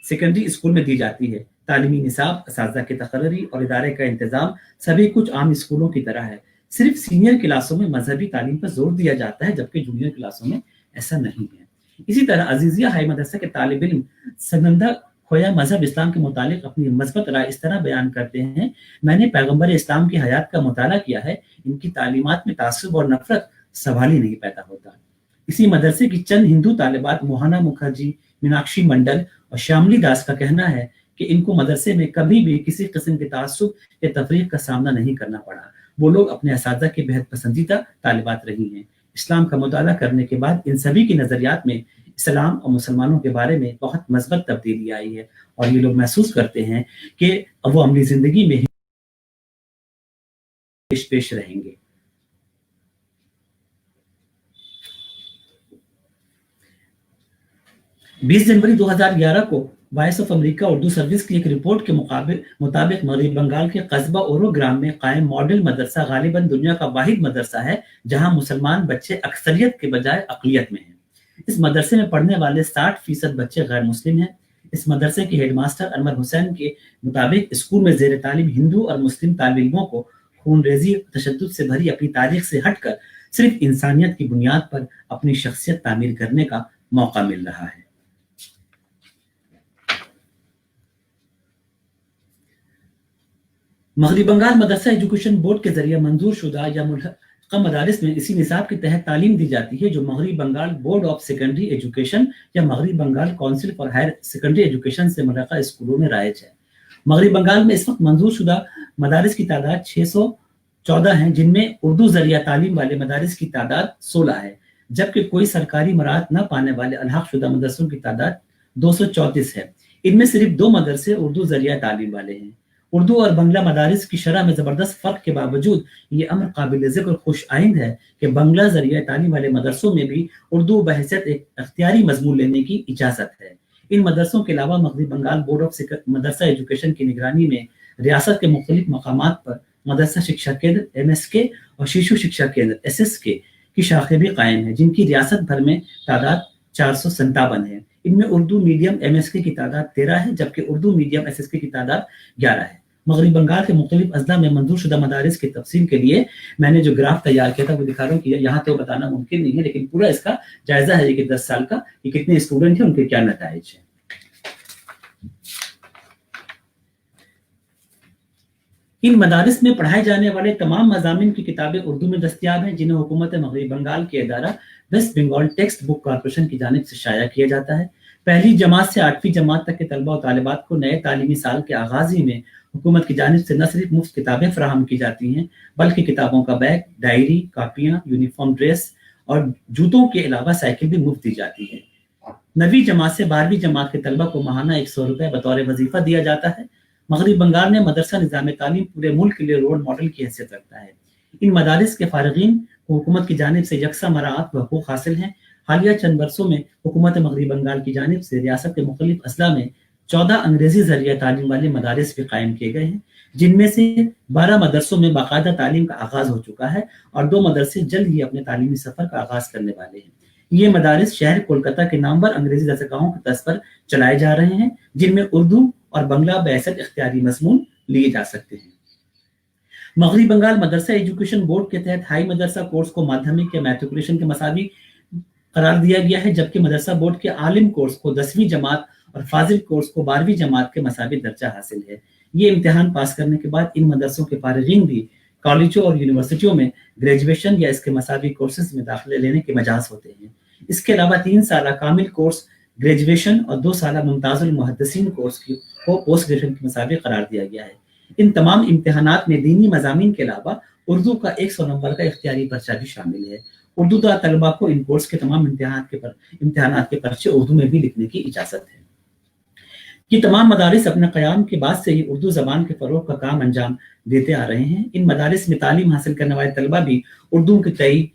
سیکنڈری اسکول میں دی جاتی ہے۔ تعلیمی نصاب، اساتذہ کی تقرری اور ادارے کا انتظام سبھی کچھ عام اسکولوں کی طرح ہے، صرف سینئر کلاسوں میں مذہبی تعلیم پر زور دیا جاتا ہے جبکہ جونیئر کلاسوں میں ایسا نہیں ہے۔ اسی طرح عزیزیہ ہائی مدرسہ کے طالب علم سنندہ کھویا مذہب اسلام کے متعلق اپنی مثبت رائے اس طرح بیان کرتے ہیں: میں نے پیغمبر اسلام کی حیات کا مطالعہ کیا ہے، ان کی تعلیمات میں تعصب اور نفرت سوال ہی نہیں پیدا ہوتا۔ اسی مدرسے کی چند ہندو طالبات موہانا مکھرجی، میناکشی منڈل اور شیاملی داس کا کہنا ہے کہ ان کو مدرسے میں کبھی بھی کسی قسم کے تعصب یا تفریق کا سامنا نہیں کرنا پڑا۔ وہ لوگ اپنے اساتذہ کی بہت پسندیدہ طالبات رہی ہیں۔ اسلام کا مطالعہ کرنے کے بعد ان سبھی کی نظریات میں اسلام اور مسلمانوں کے بارے میں بہت مثبت تبدیلی آئی ہے، اور یہ لوگ محسوس کرتے ہیں کہ وہ عملی زندگی میں پیش رہیں گے۔ 20 جنوری 2011 کو voice of America Urdu service کی ایک رپورٹ کے مطابق مغربی بنگال کے قصبہ اورو گرام میں قائم ماڈل مدرسہ غالباً دنیا کا واحد مدرسہ ہے جہاں مسلمان بچے اکثریت کے بجائے اقلیت میں ہیں۔ اس مدرسے میں پڑھنے والے 60% بچے غیر مسلم ہیں۔ اس مدرسے کے ہیڈ ماسٹر انور حسین کے مطابق اسکول میں زیر تعلیم ہندو اور مسلم طالب علموں کو خون ریزی اور تشدد سے بھری اپنی تاریخ سے ہٹ کر صرف انسانیت کی بنیاد پر اپنی شخصیت تعمیر کرنے کا موقع مل رہا ہے۔ مغربی بنگال مدرسہ ایجوکیشن بورڈ کے ذریعے منظور شدہ یا ملحقہ مدارس میں اسی نصاب کے تحت تعلیم دی جاتی ہے جو مغربی Bengal board of secondary education یا مغربی Bengal council for higher secondary education سے ملحقہ اسکولوں میں رائج ہے۔ مغربی بنگال میں اس وقت منظور شدہ مدارس کی تعداد 614 ہیں، جن میں اردو ذریعہ تعلیم والے مدارس کی تعداد 16 ہے، جبکہ کوئی سرکاری مراعات نہ پانے والے الحاق شدہ مدرسوں کی تعداد 234 ہے۔ ان میں صرف 2 مدرسے اردو ذریعہ تعلیم والے ہیں۔ اردو اور بنگلہ مدارس کی شرح میں زبردست فرق کے باوجود یہ امر قابل ذکر خوش آئند ہے کہ بنگلہ ذریعہ تعلیم والے مدرسوں میں بھی اردو بحیثیت ایک اختیاری مضمون لینے کی اجازت ہے۔ ان مدرسوں کے علاوہ مغربی بنگال بورڈ آف مدرسہ ایجوکیشن کی نگرانی میں ریاست کے مختلف مقامات پر مدرسہ شکشا کیندر MSK اور شیشو شکشا کیندر SSK کی شاخیں بھی قائم ہیں، جن کی ریاست بھر میں تعداد 457 ہے۔ ان میں اردو میڈیم MSK کی تعداد 13 ہے، جبکہ اردو میڈیم SSK کی تعداد 11 ہے۔ مغربی بنگال کے مختلف اضلاع میں منظور شدہ مدارس کی تقسیم کے لیے میں نے جو گراف تیار کیا تھا وہ دکھا رہا ہوں کہ یہاں تو بتانا ممکن نہیں ہے، لیکن پورا اس کا جائزہ ہے کہ 10 سال کا کہ کتنے اسٹوڈنٹ ہیں، ان کے کیا نتائج ہیں۔ ان مدارس میں پڑھائے جانے والے تمام مضامین کی کتابیں اردو میں دستیاب ہیں، جنہیں حکومت مغربی بنگال کے ادارہ west Bengal textbook corporation کی جانب سے شائع کیا جاتا ہے۔ پہلی جماعت سے 8ویں جماعت تک کے طلبہ و طالبات کو نئے تعلیمی سال کے آغاز ہی میں حکومت کی جانب سے نہ صرف مفت کتابیں فراہم کی جاتی ہیں بلکہ کتابوں کا بیگ، ڈائری، کاپیاں، یونیفارم ڈریس اور جوتوں کے علاوہ سائیکل بھی مفت دی جاتی ہے۔ 9ویں جماعت سے 12ویں جماعت کے طلبہ کو ماہانہ 100 روپے بطور وظیفہ دیا جاتا ہے۔ مغربی بنگال میں مدرسہ نظام تعلیم پورے ملک کے لیے رول ماڈل کی حیثیت رکھتا ہے۔ ان مدارس کے فارغین کو حکومت کی جانب سے یکساں مراعات و حقوق حاصل ہیں۔ حالیہ چند برسوں میں حکومت مغربی بنگال کی جانب سے ریاست کے مختلف اضلاع میں 14 انگریزی ذریعہ تعلیم والے مدارس بھی قائم کیے گئے ہیں، جن میں سے 12 مدرسوں میں باقاعدہ تعلیم کا آغاز ہو چکا ہے اور 2 مدرسے جلد ہی اپنے تعلیمی سفر کا آغاز کرنے والے ہیں۔ یہ مدارس شہر کولکتہ کے نامور انگریزی درسگاہوں کے طرز پر چلائے جا رہے ہیں، جن میں اردو اور بنگلہ بحیثیت اختیاری مضمون لیے جا سکتے ہیں۔ مغربی بنگال مدرسہ ایجوکیشن بورڈ کے تحت ہائی مدرسہ کورس کو مادھمک یا میٹریکولیشن کے مساوی قرار دیا گیا ہے، جبکہ مدرسہ بورڈ کے عالم کورس کو 10ویں جماعت اور فاضل کورس کو 12ویں جماعت کے مساوی درجہ حاصل ہے۔ یہ امتحان پاس کرنے کے بعد ان مدرسوں کے فارغین بھی کالجوں اور یونیورسٹیوں میں گریجویشن یا اس کے مساوی کورسز میں داخلے لینے کے مجاز ہوتے ہیں۔ اس کے علاوہ 3 سالہ کامل کورس ग्रेजुएशन और 2 साल मुमताजुल मुहद्दिसीन कोर्स को पोस्ट ग्रेजुएशन के मुताबिक करार दिया गया है। इन तमाम इम्तिहानात में दीनी मज़ामीन के अलावा उर्दू का 100 नंबर का इख्तियारी पर्चा भी शामिल है। उर्दू दार तलबा को इन कोर्स के तमाम इम्तिहानात के पर्चे उर्दू में भी लिखने की इजाज़त है। ये तमाम मदारिस अपने क़याम के बाद से ही उर्दू ज़बान के फ़रोग़ का काम अंजाम देते आ रहे हैं। इन मदारिस में तालीम हासिल करने वाले तलबा भी उर्दू के तई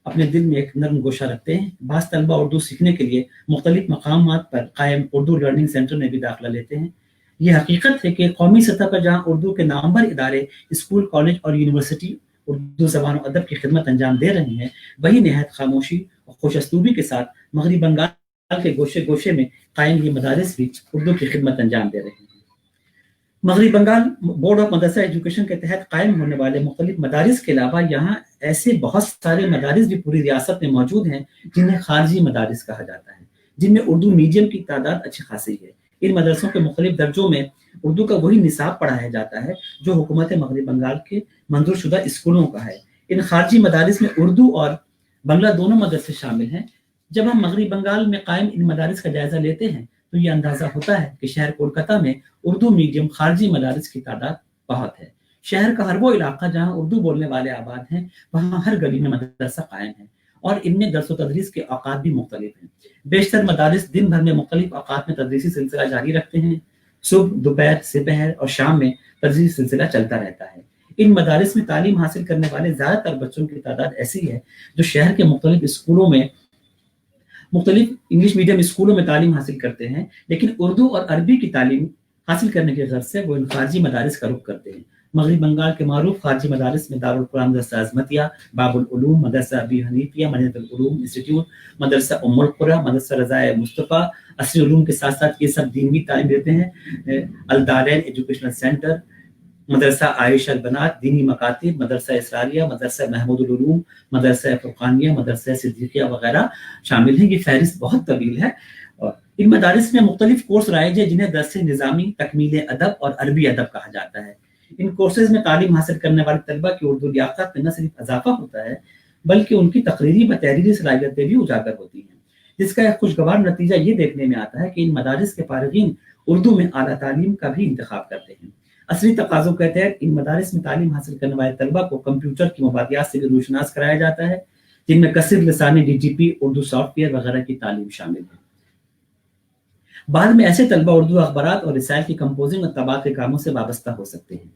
अपने दिल में एक नर्म गोशा रखते हैं। बाज़ तलबा उर्दू सीखने के लिए मुख्तलिफ मकामात पर कायम उर्दू लर्निंग सेंटर में भी दाखिला लेते हैं। ये हकीकत है कि कौमी सतह पर जहाँ उर्दू के नामवर इदारे, स्कूल, कॉलेज और यूनिवर्सिटी उर्दू ज़बान और अदब की खिदमत अंजाम दे रही हैं, वही नहायत खामोशी और खुश असलूबी के साथ मगरबी बंगाल के गोशे गोशे में कायम ये मदारिस भी उर्दू की खिदमत अंजाम दे रहे हैं। मगरबी बंगाल बोर्ड ऑफ मदरसा एजुकेशन के तहत कायम होने वाले मुख्तलिफ मदारिस के अलावा यहाँ ऐसे बहुत सारे मदारिस भी पूरी रियासत में मौजूद हैं जिन्हें खारजी मदारिस कहा जाता है, जिनमें उर्दू मीडियम की तादाद अच्छी खासी है। इन मदरसों के मुख्तलिफ दर्जों में उर्दू का वही निसाब पढ़ाया जाता है जो हुकूमत मगरबी बंगाल के मंजूर शुदा स्कूलों का है। इन खारजी मदारिस में उर्दू और बंगला दोनों मदरसे शामिल हैं। जब हम मगरबी बंगाल में कायम इन मदारिस का जायजा लेते हैं तो ये अंदाजा होता है कि शहर कोलकाता में उर्दू मीडियम खारजी मदारिस की तादाद बहुत है। शहर का हर वो इलाका जहाँ उर्दू बोलने वाले आबाद हैं, वहाँ हर गली में मदरसा कायम है और इनमें दर्स व तदरीस के औकात भी मुख्तलिफ हैं। बेशतर मदारिस दिन भर में मुख्तलिफ औकात में तदरीसी सिलसिला जारी रखते हैं। सुबह, दोपहर, दोपहर और शाम में तदरीसी सिलसिला चलता रहता है। इन मदारिस में तालीम हासिल करने वाले ज़्यादातर बच्चों की तादाद ऐसी है जो शहर के मुख्तलिफ स्कूलों में, मुख्तलिफ इंग्लिश मीडियम स्कूलों में तालीम हासिल करते हैं, लेकिन उर्दू और अरबी की तालीम हासिल करने के गर्ज से वो इन खारजी मदारिस का रुख करते हैं। मगरबी बंगाल के मारूफ खारजी मदारिस में दारुल कुरान मदरसा अज़मतिया, बाबुल उलूम, मदरसा अबी हनीफिया, मदीनतुल उलूम इंस्टीट्यूट, मदरसा उम्मुल कुरा, मदरसा रज़ाए मुस्तफ़ा, असरी उलूम के साथ साथ ये सब दीनी तालीम देते हैं। अल दारैन एजुकेशनल सेंटर, मदरसा आयशा अल बनात, दीनी मकातिब, मदरसा इसरारिया, मदरसा महमूदुल उलूम, मदरसा फुरकानिया, मदरसा सिद्दीकिया वगैरह शामिल हैं। ये फहरिस्त बहुत तवील है और इन मदारिस में मुख्तलिफ कोर्स राइज है जिन्हें दरसे निज़ामी, तकमील अदब और अरबी अदब कहा जाता है। इन कोर्सेज में तालीम हासिल करने वाले तलबा की उर्दू लियाकत में न सिर्फ इजाफा होता है बल्कि उनकी तकरीरी व तहरीरी सलाहियतें भी उजागर होती हैं, जिसका एक खुशगवार नतीजा ये देखने में आता है कि इन मदारिस के फारिगीन उर्दू में आला तालीम का भी इंतखाब करते हैं। असली तकाज़ों के तहत इन मदारिस में तालीम हासिल करने वाले तलबा को कंप्यूटर की मुबादियात से भी रूशनास कराया जाता है, जिनमें कसर लसानी, DGP, उर्दू सॉफ्टवेयर वगैरह की तालीम शामिल है। बाद में ऐसे तलबा उर्दू अखबारात और रिसाइल की कंपोजिंग और तबात के कामों से वाबस्ता हो सकते हैं।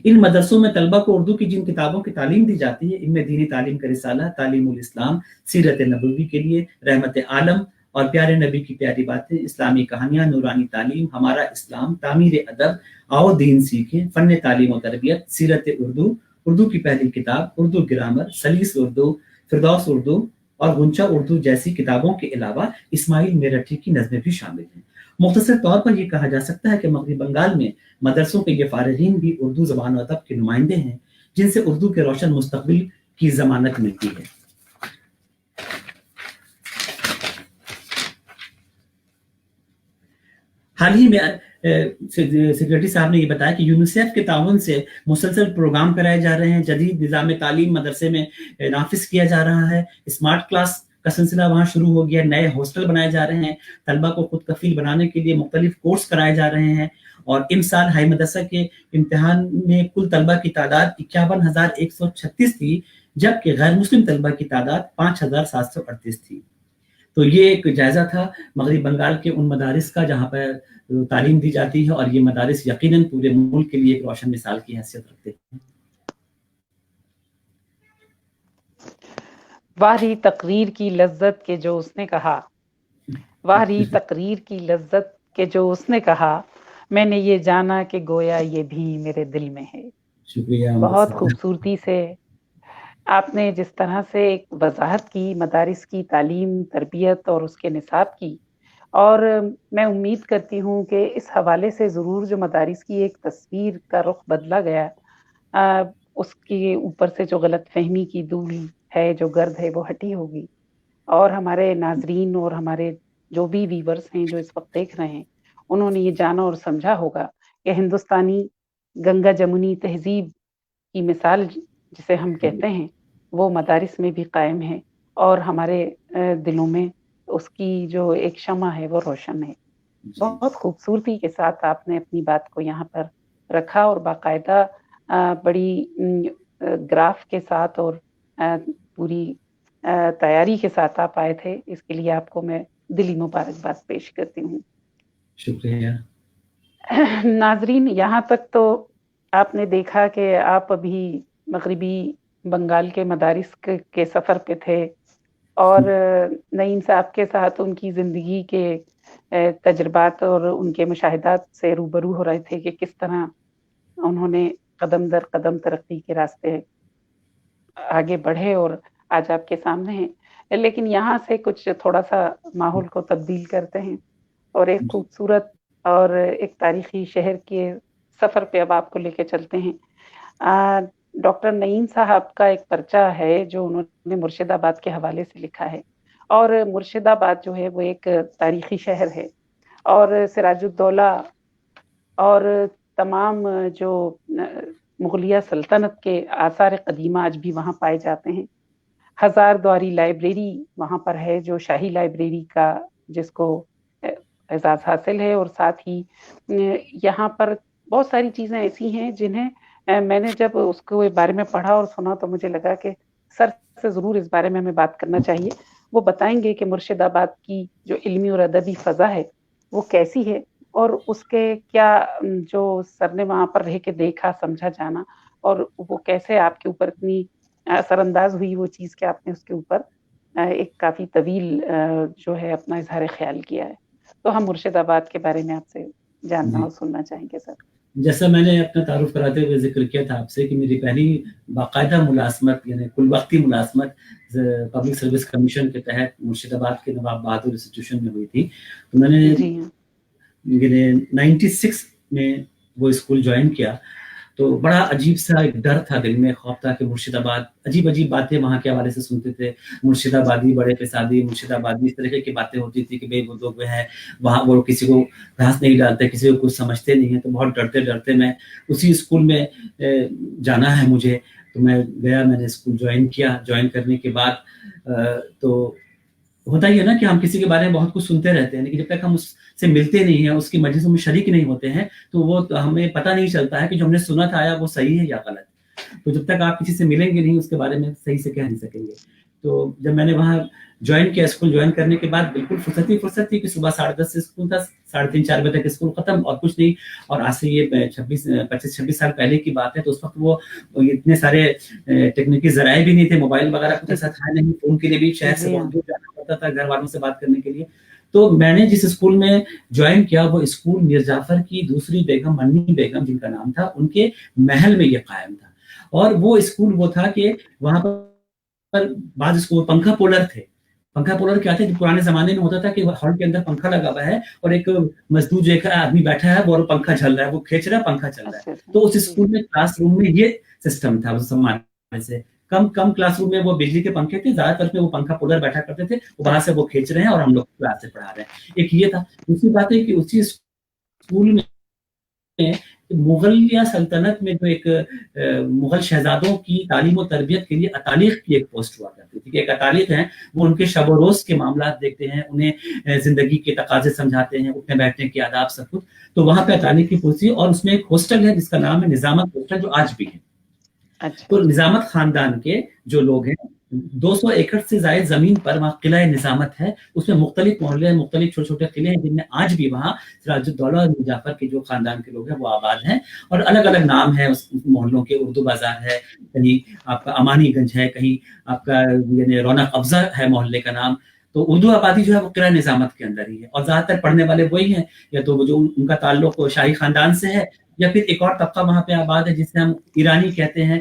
इन मदरसों में तलबा को उर्दू की जिन किताबों की तालीम दी जाती है, इनमें दीनी तालीम का रिसाला, तालीमुल इस्लाम, सीरत नबवी के लिए, रहमत आलम और प्यारे नबी की प्यारी बातें, इस्लामी कहानियां, नूरानी तालीम, हमारा इस्लाम, तामीर अदब, आओ दीन सीखें, फन तालीम और तरबियत, सीरत उर्दू, उर्दू की पहली किताब, उर्दू ग्रामर, सलीस उर्दू, फिरदौस उर्दू और गुंचा उर्दू जैसी किताबों के अलावा इस्माइल मेरठी की नज़में भी शामिल हैं। मुख्तसर तौर पर यह कहा जा सकता है कि मगरबी बंगाल में मदरसों के ये फारिगीन भी उर्दू ज़बान और अदब के नुमाइंदे हैं, जिनसे उर्दू के रोशन मुस्तकबिल की ज़मानत मिलती है। हाल ही में सेक्रेटरी साहब ने ये बताया कि यूनिसेफ के ताउन से मुसलसल प्रोग्राम कराए जा रहे हैं, जदीद निज़ाम तालीम मदरसे में नाफिज किया जा रहा है, स्मार्ट क्लास का सिलसिला वहाँ शुरू हो गया, नए हॉस्टल बनाए जा रहे हैं, तलबा को खुद कफील बनाने के लिए मुख्तलिफ कोर्स कराए जा रहे हैं और इन साल हाई मदरसा के इम्तिहान में कुल तलबा की तादाद 51,136 थी, जबकि गैर मुस्लिम तलबा की तादाद 5,738 थी। तो ये एक जायजा था मगरबी बंगाल के उन मदारिस का जहाँ पर तालीम दी जाती है और ये मदारिस यकीनन पूरे मुल्क के लिए एक रोशन मिसाल की हैसियत रखते हैं। वारी तकरीर की लज्जत के जो उसने कहा, वारी तकरीर की लज्जत के जो उसने कहा, मैंने ये जाना कि गोया ये भी मेरे दिल में है। शुक्रिया। बहुत खूबसूरती से आपने जिस तरह से एक वजाहत की मदारिस की तालीम, तरबियत और उसके निसाब की, और मैं उम्मीद करती हूँ कि इस हवाले से ज़रूर जो मदारिस की एक तस्वीर का रुख बदला गया, उसके ऊपर से जो गलत फहमी की धूल है, जो गर्द है, वो हटी होगी और हमारे नाजरीन और हमारे जो भी व्यूवर्स हैं जो इस वक्त देख रहे हैं, उन्होंने ये जाना और समझा होगा कि हिंदुस्तानी गंगा जमुनी तहजीब की मिसाल जिसे हम कहते हैं, वो मदारिस में भी कायम है और हमारे दिलों में उसकी जो एक शमा है वो रोशन है। जी, बहुत खूबसूरती के साथ आपने अपनी बात को यहाँ पर रखा और बाकायदा बड़ी ग्राफ के साथ और पूरी तैयारी के साथ आप आए थे। इसके लिए आपको मैं दिली मुबारकबाद पेश करती हूँ। शुक्रिया। नाज़रीन, यहाँ तक तो आपने देखा कि आप अभी मग़रिबी बंगाल के मदारिस के सफ़र पे थे और नईम साहब के साथ उनकी ज़िंदगी के तजुर्बात और उनके मुशाहिदात से रूबरू हो रहे थे कि किस तरह उन्होंने कदम दर कदम तरक्की के रास्ते आगे बढ़े और आज आपके सामने हैं। लेकिन यहाँ से कुछ थोड़ा-सा माहौल को तब्दील करते हैं और एक जी, खूबसूरत और एक तारीखी शहर के सफ़र पे अब आपको लेके चलते हैं। डॉक्टर नईम साहब का एक पर्चा है जो उन्होंने मुर्शिदाबाद के हवाले से लिखा है और मुर्शिदाबाद जो है वो एक तारीखी शहर है और सिराजुद्दौला और तमाम जो मुग़लिया सल्तनत के आसार क़दीमा आज भी वहाँ पाए जाते हैं। हज़ारद्वारी लाइब्रेरी वहाँ पर है जो शाही लाइब्रेरी का जिसको एज़ाज़ हासिल है और साथ ही यहाँ पर बहुत सारी चीज़ें ऐसी हैं जिन्हें मैंने जब उसके बारे में पढ़ा और सुना तो मुझे लगा कि सर से ज़रूर इस बारे में हमें बात करना चाहिए। वो बताएँगे कि मुर्शिदाबाद की जो इल्मी और अदबी फ़ज़ा है, वो कैसी है और उसके क्या जो सर ने वहाँ पर रह के देखा, समझा, जाना और वो कैसे आपके ऊपर इतनी असरअंदाज़ हुई वो चीज़ कि आपने उसके ऊपर एक काफ़ी तवील जो है अपना इज़हार ख़याल किया है। तो हम मुर्शिदाबाद के बारे में आपसे जानना जी। और सुनना चाहेंगे सर। जैसा मैंने अपना तारुफ़ कराते हुए ज़िक्र किया था आपसे कि मेरी पहली बाकायदा मुलाज़मत यानी कुल वक़्ती मुलाज़मत पब्लिक सर्विस कमीशन के तहत मुर्शिदाबाद के नवाब बहादुर इंस्टीट्यूशन में हुई थी। तो मैंने जी हाँ। 96 में वो स्कूल जॉइन किया, तो बड़ा अजीब-सा एक डर था दिल में, ख़ौफ़ था कि मुर्शिदाबाद अजीब-अजीब बातें वहाँ के हवाले से सुनते थे। मुर्शिदाबादी बड़े फ़िसादी, मुर्शिदाबादी इस तरह की बातें होती थी कि भई वो लोग हैं, वहाँ वो किसी को घास नहीं डालते, किसी को कुछ समझते नहीं हैं। तो बहुत डरते-डरते मैं उसी स्कूल में जाना है मुझे, तो मैं गया, मैंने स्कूल जॉइन किया। जॉइन करने के बाद तो होता ही है ना कि हम किसी के बारे में बहुत कुछ सुनते रहते हैं, लेकिन जब तक हम उससे मिलते नहीं हैं, उसकी मजलिसों में शरीक नहीं होते हैं, तो वो हमें पता नहीं चलता है कि जो हमने सुना था या वो सही है या गलत। तो जब तक आप किसी से मिलेंगे नहीं, उसके बारे में सही से कह नहीं सकेंगे। तो जब मैंने वहाँ जॉइन किया, स्कूल जॉइन करने के बाद बिल्कुल फुर्सत थी कि सुबह 10:30 से स्कूल था, 3:30-4 बजे तक स्कूल खत्म और कुछ नहीं। और आज से ये 25-26 साल पहले की बात है, तो उस वक़्त वो इतने सारे टेक्निकी ज़राए भी नहीं थे, मोबाइल वगैरह कुछ ऐसा था नहीं, फ़ोन के लिए भी शहर से जी बहुत हाँ। दूर जाना पड़ता था घर वालों से बात करने के लिए। तो मैंने जिस स्कूल में जॉइन किया, वो स्कूल मीर जाफ़र की दूसरी बेगम मन्नी बेगम जिनका नाम था, उनके महल में ये कायम था। और वो स्कूल वो था कि वहाँ पर बाद स्कूल पंखा पोलर थे। पंखा पोलर क्या थे, पुराने ज़माने में होता था कि हॉल के अंदर पंखा लगा हुआ है और एक मज़दूर जो एक आदमी बैठा है वो पंखा चल रहा है, वो खींच रहा है, पंखा चल रहा है। अच्छा, तो उस जी। स्कूल में क्लासरूम में ये सिस्टम था उस ज़माने से। कम क्लासरूम में वो बिजली के पंखे थे, ज़्यादातर में वो पंखा पोलर बैठा करते थे, बाहर से वो खींच रहे हैं और हम लोग क्लास से पढ़ा रहे हैं। एक ये था। दूसरी बात है कि उसी स्कूल में मुगलिया सल्तनत में जो एक मुगल शहजादों की तालीम और तरबियत के लिए अतालिक़ की एक पोस्ट हुआ करती थी कि एक अतालिक़ हैं, वो उनके शब और रोज़ के मामलात देखते हैं, उन्हें ज़िंदगी के तकाज़े समझाते हैं, उठने-बैठने के आदाब सब कुछ। तो वहाँ पे अतालिक़ की पोस्ट थी और उसमें एक हॉस्टल है जिसका नाम है निज़ामत हॉस्टल, जो आज भी है। अच्छा, तो निज़ामत ख़ानदान के जो लोग हैं, 200 एकड़ से ज़ायद ज़मीन पर वहाँ किला निज़ामत है, उसमें मुख्तलिफ़ मोहल्ले हैं, मुख्तलिफ़ छोटे-छोटे किले हैं, जिनमें आज भी वहाँ सिराजुद्दौला और मीर जाफ़र के जो ख़ानदान के लोग हैं, वो आबाद हैं और अलग-अलग नाम है उस मोहल्लों के। उर्दू बाज़ार है, कहीं आपका अमानीगंज है, कहीं आपका यानी रौनक अफ़ज़ा है मोहल्ले का नाम। तो उर्दू आबादी जो है वो किला निज़ामत के अंदर ही है और ज़्यादातर पढ़ने वाले वही हैं, या तो वो जो उनका ताल्लुक शाही ख़ानदान से है या फिर एक और तबका वहाँ पे आबाद है जिसे हम ईरानी कहते हैं।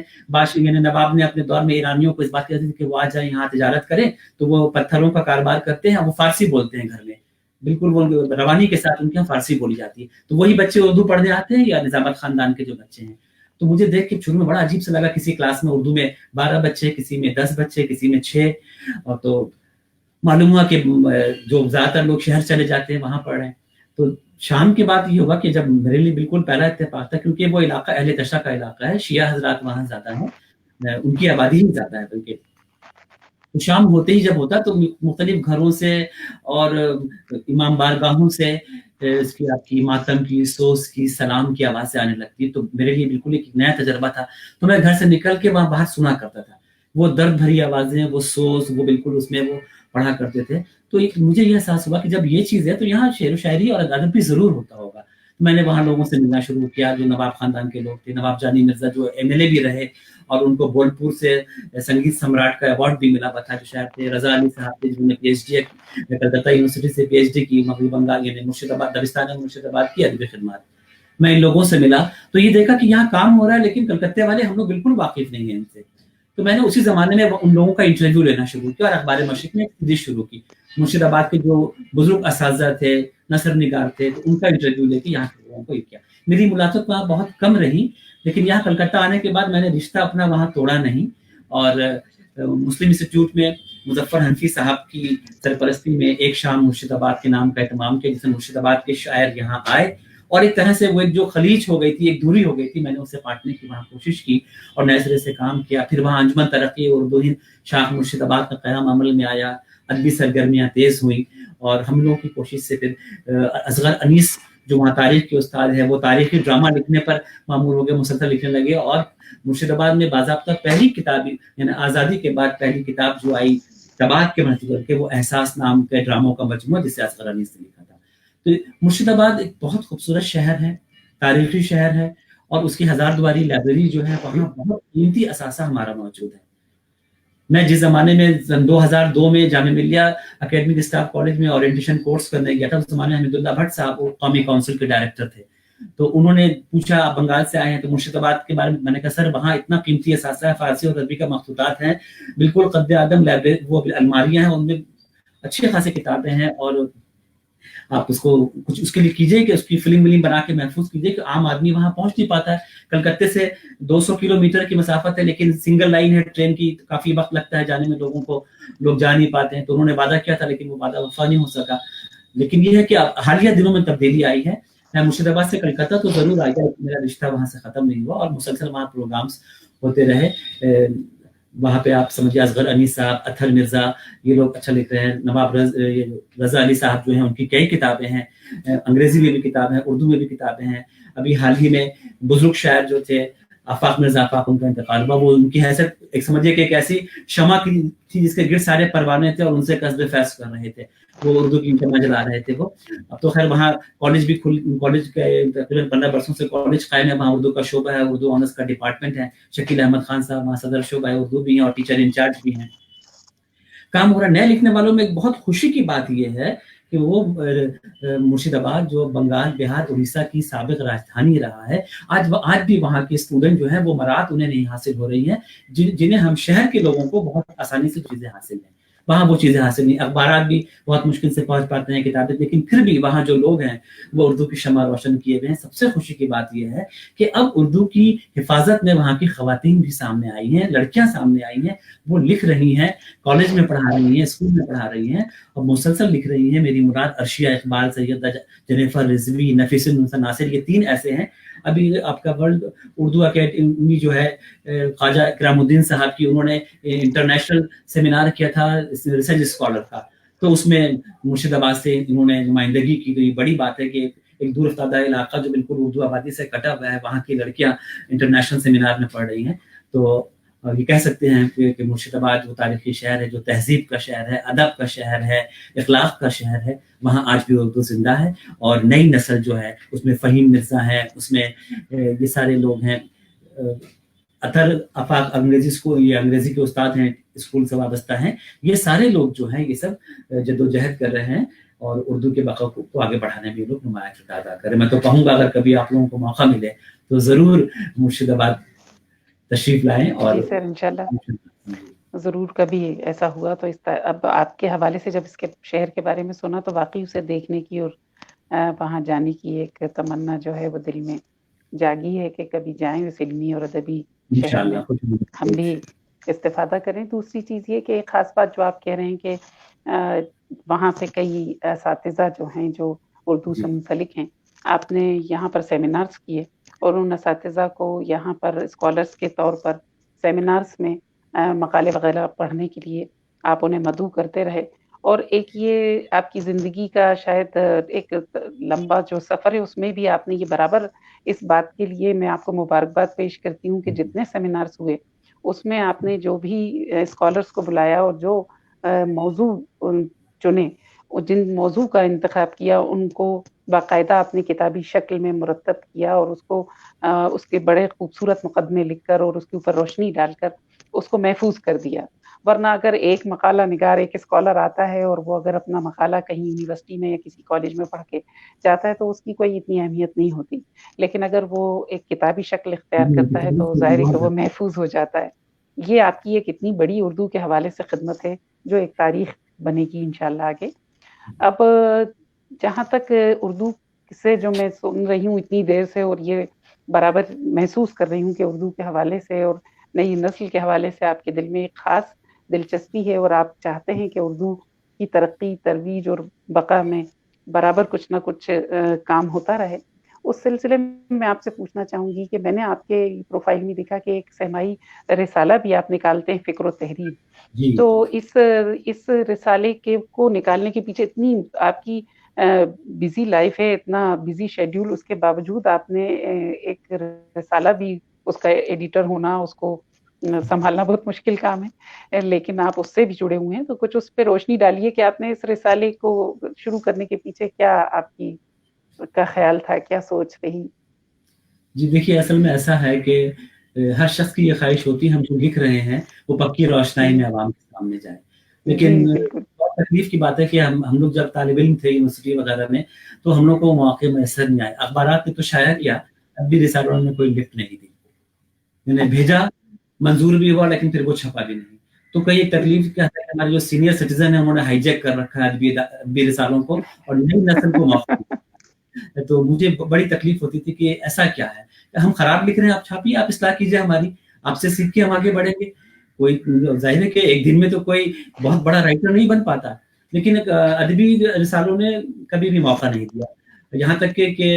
यानी नवाब ने अपने दौर में ईरानियों को इस बात कहते थे कि वो आ जाएँ यहाँ तिजारत करें, तो वो पत्थरों का कारोबार करते हैं, वो फ़ारसी बोलते हैं घर में। बिल्कुल वो रवानी के साथ उनके यहाँ फ़ारसी बोली जाती है। तो वही बच्चे उर्दू पढ़ने आते हैं या निज़ामत ख़ानदान के जो बच्चे हैं। तो मुझे देख के शुरू में बड़ा अजीब सा लगा, किसी क्लास में उर्दू में 12 बच्चे, किसी में 10 बच्चे, किसी में 6 और तो मालूम हुआ कि जो ज़्यादातर लोग शहर चले जाते हैं, वहाँ पढ़ रहे हैं। तो शाम के बाद ये हुआ कि जब मेरे लिए बिल्कुल पहला इत्तेफ़ाक था क्योंकि वो इलाका अहले तशा का इलाका है, शिया हज़रात वहाँ ज़्यादा हैं, उनकी आबादी ही ज़्यादा है बल्कि। तो शाम होते ही जब होता तो मुख्तलिफ घरों से और इमाम बारगाहों से इसकी आपकी मातम की, सोस की, सलाम की आवाज़ें आने लगती। तो मेरे लिए बिल्कुल एक नया तजुर्बा था। तो मैं घर से निकल के वहाँ बाहर सुना करता था। वो दर्द भरी आवाज़ें, वो सोस, वो बिल्कुल उसमें वो पढ़ा करते थे। तो एक मुझे ये एहसास हुआ कि जब ये चीज़ है तो यहाँ शेर व शायरी और अदब भी ज़रूर होता होगा। तो मैंने वहाँ लोगों से मिलना शुरू किया जो नवाब खानदान के लोग थे। नवाब जानी मिर्ज़ा जो एमएलए भी रहे और उनको बोलपुर से संगीत सम्राट का अवार्ड भी मिला हुआ था, जो शायर थे। रज़ा अली साहब थे जिन्होंने पीएचडी कलकत्ता यूनिवर्सिटी से पीएचडी की, मगरबी बंगाल यानी मुर्शिदाबाद, दबिस्तान मुर्शिदाबाद की अदबी खिदमत। मैं इन लोगों से मिला तो ये देखा कि यहाँ काम हो रहा है, लेकिन कलकत्ते वाले हम लोग बिल्कुल वाकिफ नहीं है इनसे। तो मैंने उसी जमाने में उन लोगों का इंटरव्यू लेना शुरू किया और अखबार मशरिक में एक सीरीज शुरू की। मुर्शिदाबाद के जो बुजुर्ग असातिज़ा थे, नसर निगार थे, तो उनका इंटरव्यू लेके यहाँ के लोगों को ये किया। मेरी मुलाकात वहाँ बहुत कम रही, लेकिन यहाँ कलकत्ता आने के बाद मैंने रिश्ता अपना वहाँ तोड़ा नहीं और मुस्लिम इंस्टीट्यूट में मुजफ्फर हनफी साहब की सरपरस्ती में एक शाम मुर्शिदाबाद के नाम का एहतमाम किया, जिसमें मुर्शिदाबाद के शायर यहाँ आए और एक तरह से वो एक जो खलीज हो गई थी, एक दूरी हो गई थी, मैंने उसे काटने की वहाँ कोशिश की और नए सिरे से काम किया। फिर वहाँ अंजुमन तरक्की उर्दू हिंद शाख मुर्शिदाबाद का क़याम अमल में आया, अदबी सरगर्मियाँ तेज़ हुई और हम लोगों की कोशिश से फिर असगर अनीस जो वहाँ तारीख के उस्ताद है, वो तारीखी ड्रामा लिखने पर मामूर हो गए, मुसलसल लिखने लगे और मुर्शिदाबाद में बाज़ाब्ता पहली किताब यानी आज़ादी के बाद पहली किताब जो आई तबाक के महत्व के, वो एहसास नाम के ड्रामों का मजमूआ जिसे असगर अनीस ने लिखा था। तो मुर्शिदाबाद एक बहुत खूबसूरत शहर है, तारीखी शहर है और उसकी हज़ारदुआरी लाइब्रेरी जो है वहाँ बहुत कीमती असासा हमारा मौजूद है। मैं जिस ज़माने में सन 2002 में Jamia Millia academic staff college में ओरिएंटेशन कोर्स करने गया था, उस ज़माने में हमीदुल्लाह भट्ट साहब वो कौमी काउंसिल के डायरेक्टर थे। तो उन्होंने पूछा आप बंगाल से आए हैं तो मुर्शिदाबाद के बारे में, मैंने कहा सर वहाँ इतना कीमती असासा है, फ़ारसी और अरबी का मखतूतात हैं, बिल्कुल कद्दे आदम लाइब्रेरी वो अलमारियाँ हैं, उनमें अच्छी खासी किताबें हैं और आप उसको कुछ उसके लिए कीजिए कि उसकी फिल्म बना के महफूज कीजिए कि आम आदमी वहां पहुंच नहीं पाता है। कलकत्ते से 200 किलोमीटर की मसाफत है, लेकिन सिंगल लाइन है ट्रेन की, काफी वक्त लगता है जाने में, लोग जा नहीं पाते हैं। तो उन्होंने वादा किया था लेकिन वो वादा वफा नहीं हो सका। लेकिन ये है कि हालिया दिनों में तब्दीली आई है। मैं मुर्शिदाबाद से कलकत्ता तो जरूर आ गया, मेरा रिश्ता वहां से खत्म नहीं हुआ और मुसलसल वहाँ प्रोग्राम्स होते रहे। वहाँ पे आप समझिए असगर अनीस साहब, अथर मिर्जा, ये लोग अच्छा लिख रहे हैं। नवाब रज़ा अली साहब जो हैं उनकी कई किताबें हैं, अंग्रेजी में भी किताबें हैं, उर्दू में भी किताबें हैं। अभी हाल ही में बुजुर्ग शायर जो थे आफाक मिर्जा आफाक, उनका इंतकाल हुआ। वो उनकी हैसियत एक समझिए कि एक ऐसी शमा की थी जिसके गिर्द सारे परवाने थे और उनसे कस्ब फैज़ कर रहे थे, वो उर्दू की शमा जला रहे थे वो। अब तो खैर वहाँ कॉलेज के तकरीबन 15 बरसों से कॉलेज कायम है, वहाँ उर्दू का शोबा है, उर्दू ऑनर्स का डिपार्टमेंट है। शकील अहमद खान साहब वहाँ सदर शोबा है, उर्दू भी हैं और टीचर इंचार्ज भी हैं। काम हो रहा है। नए लिखने वालों में एक बहुत खुशी की बात यह है कि वो मुर्शिदाबाद जो बंगाल, बिहार, उड़ीसा की साबिक राजधानी रहा है, आज भी वहाँ के स्टूडेंट जो हैं वो मरात उन्हें नहीं हासिल हो रही हैं, जिन्हें हम शहर के लोगों को बहुत आसानी से चीज़ें हासिल हैं। वहाँ वो चीज़ें हासिल नहीं, अखबारात भी बहुत मुश्किल से पहुँच पाते हैं, किताबें, लेकिन फिर भी वहाँ जो लोग हैं वो उर्दू की शमा रोशन किए हुए हैं। सबसे खुशी की बात यह है कि अब उर्दू की हिफाजत में वहाँ की ख़वातीन भी सामने आई हैं, लड़कियाँ सामने आई हैं, वो लिख रही हैं, कॉलेज में पढ़ा रही हैं, स्कूल में पढ़ा रही हैं और मुसलसल लिख रही हैं। मेरी मुराद अर्शिया इकबाल, सैयदा जेनिफर रिजवी, नफीसुन्निसा नासिर, ये 3 ऐसे हैं। अभी आपका वर्ल्ड उर्दू अकेडमी जो है ख्वाजा इकरामुद्दीन साहब की, उन्होंने इंटरनेशनल सेमिनार किया था रिसर्च स्कॉलर का, तो उसमें मुर्शिदाबाद से इन्होंने नुमाइंदगी की। तो ये बड़ी बात है कि एक दूर अफ्तादा इलाका जो बिल्कुल उर्दू आबादी से कटा हुआ है, वहाँ की लड़कियाँ इंटरनेशनल सेमिनार में पढ़ रही हैं। तो ये कह सकते हैं कि मुर्शिदाबाद जो तारीखी शहर है, जो तहजीब का शहर है, अदब का शहर है, इखलाक का शहर है, वहाँ आज भी उर्दू जिंदा है और नई नस्ल जो है उसमें फ़हीम मिर्ज़ा है, उसमें ये सारे लोग हैं। अतर आफाक ये अंग्रेजी के उस्ताद हैं, स्कूल से वाबस्ता हैं। ये सारे लोग जो हैं ये सब जद्दोजहद कर रहे हैं और उर्दू के बका को आगे बढ़ाने में लोग नुमाया किरदार अदा करें। मैं तो कहूँगा अगर कभी आप लोगों को मौका मिले तो ज़रूर मुर्शिदाबाद तशरीफ लाएं। और जी सर, इंशाल्लाह ज़रूर कभी ऐसा हुआ तो अब आपके हवाले से जब इसके शहर के बारे में सुना तो वाकई उसे देखने की और वहाँ जाने की एक तमन्ना जो है वो दिल में जागी है कि कभी जाएं उस इल्मी और अदबी शहर में, हम भी इस्तेफादा करें। दूसरी चीज़ ये कि एक ख़ास बात जो आप कह रहे हैं कि वहाँ से कई असातिज़ा जो हैं जो उर्दू से मुंसलिक हैं, आपने यहाँ पर सेमिनार्स किए और उन असातिज़ा को यहाँ पर स्कॉलर्स के तौर पर सेमिनार्स में मकाले वगैरह पढ़ने के लिए آپ انہیں مدعو کرتے رہے. اور ایک یہ آپ کی زندگی کا شاید ایک لمبا جو سفر ہے اس میں بھی آپ نے یہ برابر اس بات کے لیے میں آپ کو مبارکباد پیش کرتی ہوں کہ جتنے سیمینارز ہوئے اس میں آپ نے جو بھی اسکالرس کو بلایا اور جو موضوع چنے اور جن موضوع کا انتخاب کیا ان کو باقاعدہ اپنی کتابی شکل میں مرتب کیا اور اس کو اس کے بڑے خوبصورت مقدمے لکھ کر اور اس کے اوپر روشنی ڈال کر اس کو محفوظ کر دیا. ورنہ اگر ایک مقالہ نگار ایک اسکالر آتا ہے اور وہ اگر اپنا مقالہ کہیں یونیورسٹی میں یا کسی کالج میں پڑھ کے جاتا ہے تو اس کی کوئی اتنی اہمیت نہیں ہوتی, لیکن اگر وہ ایک کتابی شکل اختیار کرتا ہے تو ظاہر ہے کہ وہ محفوظ ہو جاتا ہے. یہ آپ کی ایک اتنی بڑی اردو کے حوالے سے خدمت ہے جو ایک تاریخ بنے گی انشاءاللہ آگے. اب جہاں تک اردو سے جو میں سن رہی ہوں اتنی دیر سے اور یہ برابر محسوس کر رہی ہوں کہ اردو کے حوالے سے اور نئی نسل کے حوالے سے آپ کے دل میں ایک خاص دلچسپی ہے اور آپ چاہتے ہیں کہ اردو کی ترقی ترویج اور بقا میں برابر کچھ نہ کچھ کام ہوتا رہے. اس سلسلے میں آپ سے پوچھنا چاہوں گی کہ میں نے آپ کے پروفائل میں دیکھا کہ ایک سہمائی رسالہ بھی آپ نکالتے ہیں فکر و تحریر. تو اس رسالے کے کو نکالنے کے پیچھے اتنی آپ کی بزی لائف ہے, اتنا بزی شیڈیول, اس کے باوجود آپ نے ایک رسالہ بھی اس کا ایڈیٹر ہونا, اس کو سنبھالنا بہت مشکل کام ہے, لیکن آپ اس سے بھی جڑے ہوئے ہیں. تو کچھ اس پہ روشنی ڈالیے کہ آپ نے اس رسالے کو شروع کرنے کے پیچھے کیا آپ کی کا خیال تھا, کیا سوچ رہی؟ جی دیکھیے, اصل میں ایسا ہے کہ ہر شخص کی یہ خواہش ہوتی ہے ہم جو لکھ رہے ہیں وہ پکی روشنائی میں عوام کے سامنے جائے. لیکن بہت تکلیف کی بات ہے کہ ہم لوگ جب طالب علم تھے یونیورسٹی وغیرہ میں تو ہم لوگ کو مواقع میسر نہیں آئے. اخبارات نے تو شائع کیا, اب بھی رسالوں نے کوئی لفٹ نہیں دی. میں نے بھیجا, منظور بھی ہوا, لیکن پھر وہ چھپا بھی نہیں. تو کئی تکلیف کیا ہے کہ ہمارے جو سینئر سٹیزن ہیں انہوں نے ہائی جیک کر رکھا ہے ادبی رسالوں کو اور نئی نسل کو معاف کیا. تو مجھے بڑی تکلیف ہوتی تھی کہ ایسا کیا ہے کہ ہم خراب لکھ رہے ہیں, آپ چھاپیے, آپ اصلاح کیجیے ہماری, آپ سے سیکھ کے ہم آگے بڑھیں گے. کوئی ظاہر ہے کہ ایک دن میں تو کوئی بہت بڑا رائٹر نہیں بن پاتا, لیکن ادبی رسالوں نے کبھی بھی موقع نہیں دیا. یہاں تک کہ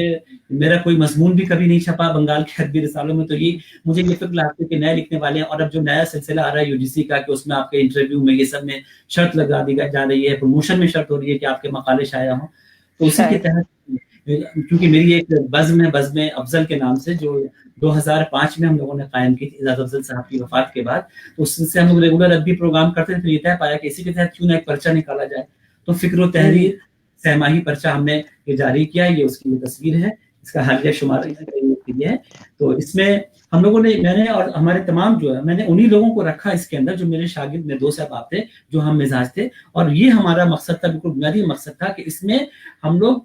میرا کوئی مضمون بھی کبھی نہیں چھپا بنگال کے ادبی رسالوں میں. تو یہ مجھے یہ فکر لاتے کہ نئے لکھنے والے ہیں, اور اب جو نیا سلسلہ آ رہا ہے UGC کا کہ اس میں آپ کے انٹرویو میں یہ سب میں شرط لگا دی جا رہی ہے, پروموشن میں شرط ہو رہی ہے کہ آپ کے مقالے شائع ہوں. تو اسی کے تحت کیونکہ میری ایک بزم افضل کے نام سے جو 2005 میں ہم لوگوں نے قائم کی تھی اعزاز افضل صاحب کی وفات کے بعد, تو اس سے ہم لوگ ریگولر ادبی پروگرام کرتے تھے. پھر یہ طے پایا کہ اسی کے تحت کیوں نہ ایک پرچہ نکالا جائے. تو فکر و تحریر سہ-ماہی پرچہ ہم نے یہ جاری کیا. یہ اس کی تصویر ہے, اس کا حالیہ شمارہ ہے. تو اس میں ہم لوگوں نے, میں نے اور ہمارے تمام جو ہے, میں نے انہی لوگوں کو رکھا اس کے اندر جو میرے شاگرد میں 2 صاحب تھے جو ہم مزاج تھے. اور یہ ہمارا مقصد تھا, بالکل بنیادی مقصد تھا کہ اس میں ہم لوگ